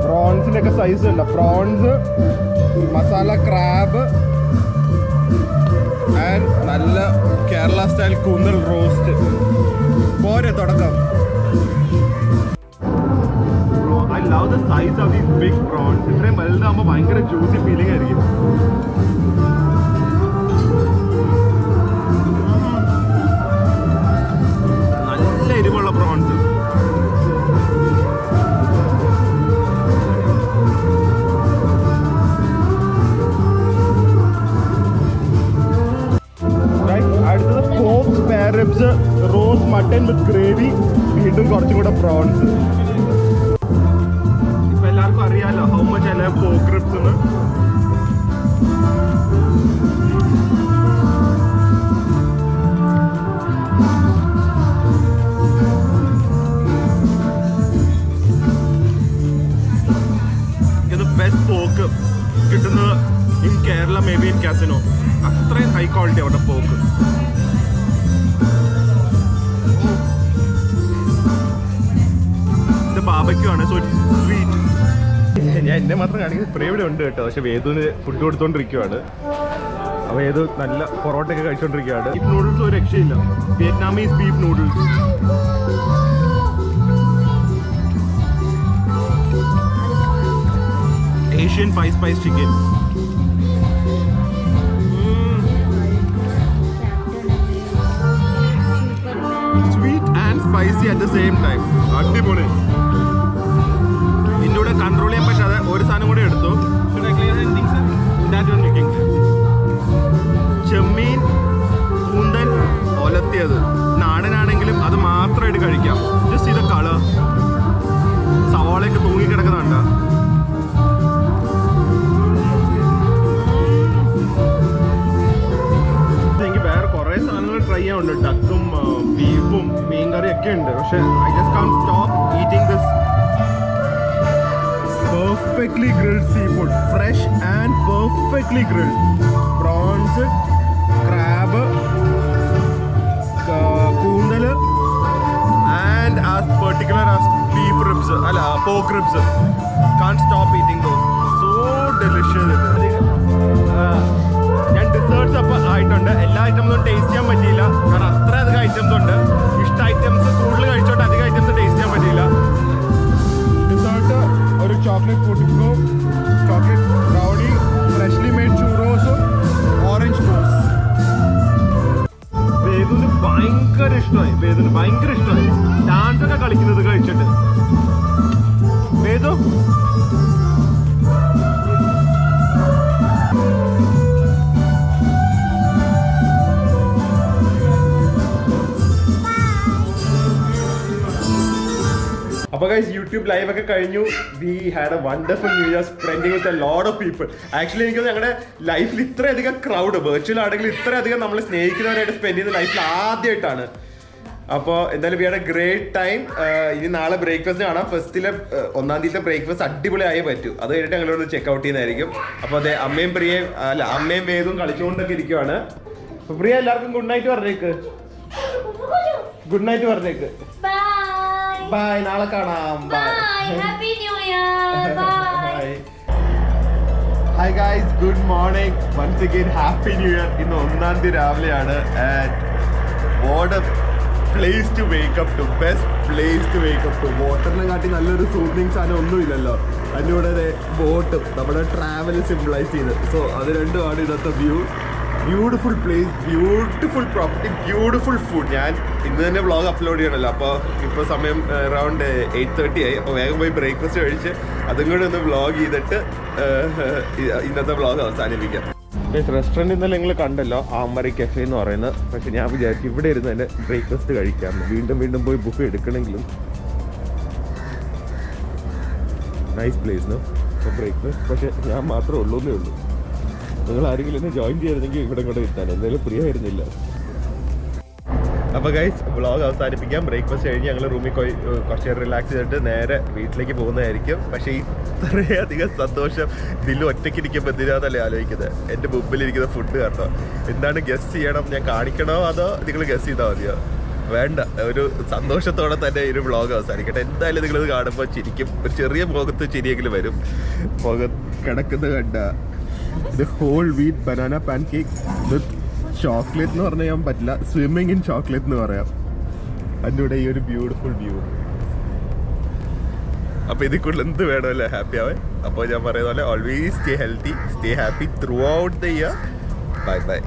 Speaker 1: പ്രോൺസിൻ്റെ ഒക്കെ സൈസ് ഉണ്ട്. പ്രോൺസ്, മസാല ക്രാബ് ആൻഡ് നല്ല കേരള സ്റ്റൈൽ കൂന്തൽ റോസ്റ്റ്. പോരെ തുടക്കം. I love the size of these big prawns. ഇത്രയും വലുതാകുമ്പോൾ ഭയങ്കര ജ്യൂസി ഫീലിംഗ് ആയിരിക്കും. നല്ല എരിവുള്ള പ്രോൺസ്. അടുത്തത് pork spare ribs, roast mutton with gravy, വീണ്ടും കുറച്ചും കൂടെ പ്രോൺസ്. ഇപ്പൊ എല്ലാവർക്കും അറിയാലോ how much I love pork ribs എന്ന്. ഇത് ബെസ്റ്റ് പോർക്ക് കിട്ടുന്നത് in Kerala, maybe in casino. അത്രയും ഹൈ ക്വാളിറ്റി അവിടെ പോക്ക്. ഇത് ബാബയ്ക്കും ആണ്, സോ ഇറ്റ് സ്വീറ്റ്. ഞാൻ എന്നെ മാത്രം കാണിക്കുന്നത് സ്പ്രേ ഇവിടെ ഉണ്ട് കേട്ടോ, പക്ഷെ വേദുവിന് ഫുഡ് കൊടുത്തോണ്ടിരിക്കുവാണ്. അപ്പോൾ ഏത് നല്ല പൊറോട്ടയൊക്കെ കഴിച്ചോണ്ടിരിക്കുകയാണ്. ബീഫ് നൂഡിൽസ് ഒരു രക്ഷയില്ല. Vietnamese beef noodles. Asian 5 spice chicken. Sweet and spicy at the same time. അടിപൊളി. ഇതിൻ്റെ കൂടെ കൺട്രോൾ ചെയ്യാൻ പറ്റാതെ ഒരു സാധനം കൂടെ എടുത്തു. ചെമ്മീൻ കൂന്തൻ ഒലത്തിയത്. നാടനാണെങ്കിലും അത് മാത്രമായിട്ട് കഴിക്കാം. ജസ്റ്റ് ഇത് കളർ സവാളയൊക്കെ തൂങ്ങിക്കിടക്കുന്നുണ്ട്. ചിക്കനും ബീഫും മീൻകറിയൊക്കെ ഉണ്ട്. പക്ഷെ I just can't stop eating this perfectly grilled seafood, fresh and perfectly grilled. Prawns, crab, koondal, and as particular as beef ribs, pork ribs. Can't stop eating those. So delicious. ഞാൻ deserts അപ്പോൾ ആയിട്ടുണ്ട്. എല്ലാ ഐറ്റംസും taste ചെയ്യാൻ പറ്റിയില്ല, കാരണം അത്ര അധികം ഐറ്റംസ് ഉണ്ട്. ഇഷ്ട ഐറ്റംസ് കൂടുതൽ കഴിച്ചോട്ട് അധികം ഐറ്റംസ് ടേസ്റ്റ് ചെയ്യാൻ പറ്റിയില്ല. ഡിസേർട്ട് ഒരു ചോക്ലേറ്റ് പുഡിങ്ങും ചോക്ലേറ്റ് ബ്രൗണി, ഫ്രഷ്ലി മെയ്ഡ് ചൂറോസും ഓറഞ്ച് ടോസ്. വേദുവിന് ഭയങ്കര ഇഷ്ടമായി. ഡാൻസ് ഒക്കെ കളിക്കുന്നത് കഴിച്ചിട്ട്. വേദു അപ്പോൾ ഗൈസ് യൂട്യൂബ് ലൈവ് ഒക്കെ കഴിഞ്ഞു. We had A wonderful new year spending with a lot of people. Actually എനിക്ക് ഞങ്ങളുടെ ലൈഫിൽ ഇത്രയധികം ക്രൗഡ്, വെർച്വൽ ആണെങ്കിൽ ഇത്രയധികം നമ്മൾ സ്നേഹിക്കുന്നവരായിട്ട് സ്പെൻഡ് ചെയ്യുന്ന ലൈഫിൽ ആദ്യമായിട്ടാണ്. അപ്പോൾ എന്തായാലും we had A great time. ഇനി നാളെ ബ്രേക്ക്ഫാസ്റ്റ് കാണാം. ഫസ്റ്റിലെ 1-ാം തീയതി ബ്രേക്ക്ഫാസ്റ്റ് അടിപൊളിയായേ പറ്റൂ. അത് കഴിഞ്ഞിട്ട് ഞങ്ങളോട് ചെക്കൗട്ട് ചെയ്യുന്നതായിരിക്കും. അപ്പോൾ അതെ, അമ്മയും വേദവും കളിച്ചുകൊണ്ടൊക്കെ ഇരിക്കുവാണ്. അപ്പോൾ പ്രിയ എല്ലാവർക്കും ഗുഡ് നൈറ്റ് പറഞ്ഞേക്ക്. ഗുഡ് നൈറ്റ് പറഞ്ഞേക്ക്. ബൈ, നാളെ കാണാം.
Speaker 2: Happy new year. Bye.
Speaker 1: Hi guys, good morning. Once again happy new year. ഇന്ന് 1-ാം തീയതി രാവിലെയാണ്. And what a place to wake up to. Best place to wake up to. വാട്ടറിനെ കാട്ടി നല്ലൊരു സൂമിങ് സാധനം ഒന്നുമില്ലല്ലോ. അതിൻ്റെ കൂടെ ബോട്ടും നമ്മുടെ ട്രാവൽ സിംബിളൈസ് ചെയ്ത്. സോ അത് രണ്ടുമാണ് ഇന്നത്തെ view. Beautiful place, beautiful property, beautiful food. ഞാൻ ഇന്ന് തന്നെ വ്ളോഗ് അപ്ലോഡ് ചെയ്യണമല്ലോ. അപ്പോൾ ഇപ്പോൾ സമയം അറൗണ്ട് 8:30 ആയി. അപ്പോൾ വേഗം പോയി ബ്രേക്ക്ഫാസ്റ്റ് കഴിച്ച് അതും കൂടെ ഒന്ന് വ്ളോഗ് ചെയ്തിട്ട് ഇന്നത്തെ വ്ളോഗ് അവസാനിപ്പിക്കാം. റെസ്റ്റോറൻറ്റ് ഇന്നലെ നിങ്ങൾ കണ്ടല്ലോ, ആമറി കഫേ എന്ന് പറയുന്നത്. പക്ഷെ ഞാൻ വിചാരിച്ചു ഇവിടെ ഇരുന്ന് തന്നെ ബ്രേക്ക്ഫാസ്റ്റ് കഴിക്കാമെന്ന്. വീണ്ടും പോയി ബുക്ക് എടുക്കണമെങ്കിലും നൈസ് പ്ലേസ് നോ അപ്പോൾ ബ്രേക്ക്ഫാസ്റ്റ്. പക്ഷെ ഞാൻ മാത്രമേ ഉള്ളൂന്നേ ഉള്ളൂ. നിങ്ങൾ ആരെങ്കിലും എന്നെ ജോയിൻ ചെയ്തിരുന്നെങ്കിൽ ഇവിടെ കൂടെ എത്താൻ. എന്തായാലും പ്രിയ വരുന്നില്ല. അപ്പോൾ ഗൈസ് വ്ളോഗ് അവസാനിപ്പിക്കാം. ബ്രേക്ക്ഫാസ്റ്റ് കഴിഞ്ഞ് ഞങ്ങൾ റൂമിൽ പോയി കുറച്ച് നേരം റിലാക്സ് ചെയ്തിട്ട് നേരെ വീട്ടിലേക്ക് പോകുന്നതായിരിക്കും. പക്ഷേ ഇത്രയധികം സന്തോഷം ദില്ലു ഒറ്റയ്ക്ക് ഇരിക്കുമ്പോൾ എന്തിനാന്നല്ലേ ആലോചിക്കുന്നത്. എൻ്റെ മുമ്പിലിരിക്കുന്ന ഫുഡ് കാരണം എന്താണ് ഗസ്റ്റ് ചെയ്യണം, ഞാൻ കാണിക്കണോ അതോ നിങ്ങൾ ഗസ്റ്റ് ചെയ്താൽ മതിയോ? വേണ്ട, ഒരു സന്തോഷത്തോടെ തന്നെ ഈ ഒരു വ്ളോഗ് അവസാനിക്കട്ടെ. എന്തായാലും നിങ്ങളിത് കാണുമ്പോൾ ചിരിക്കും. ഒരു ചെറിയ മുഖത്ത് ചിരിയെങ്കിലും വരും. കിടക്കുന്നത് കണ്ട the whole wheat banana pancake with chocolate എന്ന് പറഞ്ഞാൽ ഞാൻ പറ്റില്ല, സ്വിമ്മിങ് ഇൻ ചോക്ലേറ്റ് എന്ന് പറയാം. അതിൻ്റെ കൂടെ ഈ ഒരു ബ്യൂട്ടിഫുൾ വ്യൂ. അപ്പോൾ ഇതിൽ കൂടുതൽ എന്ത് വേണമല്ലേ ഹാപ്പി ആവാൻ. അപ്പോൾ ഞാൻ പറയുന്ന പോലെ always stay healthy, stay happy through out the year. Bye bye.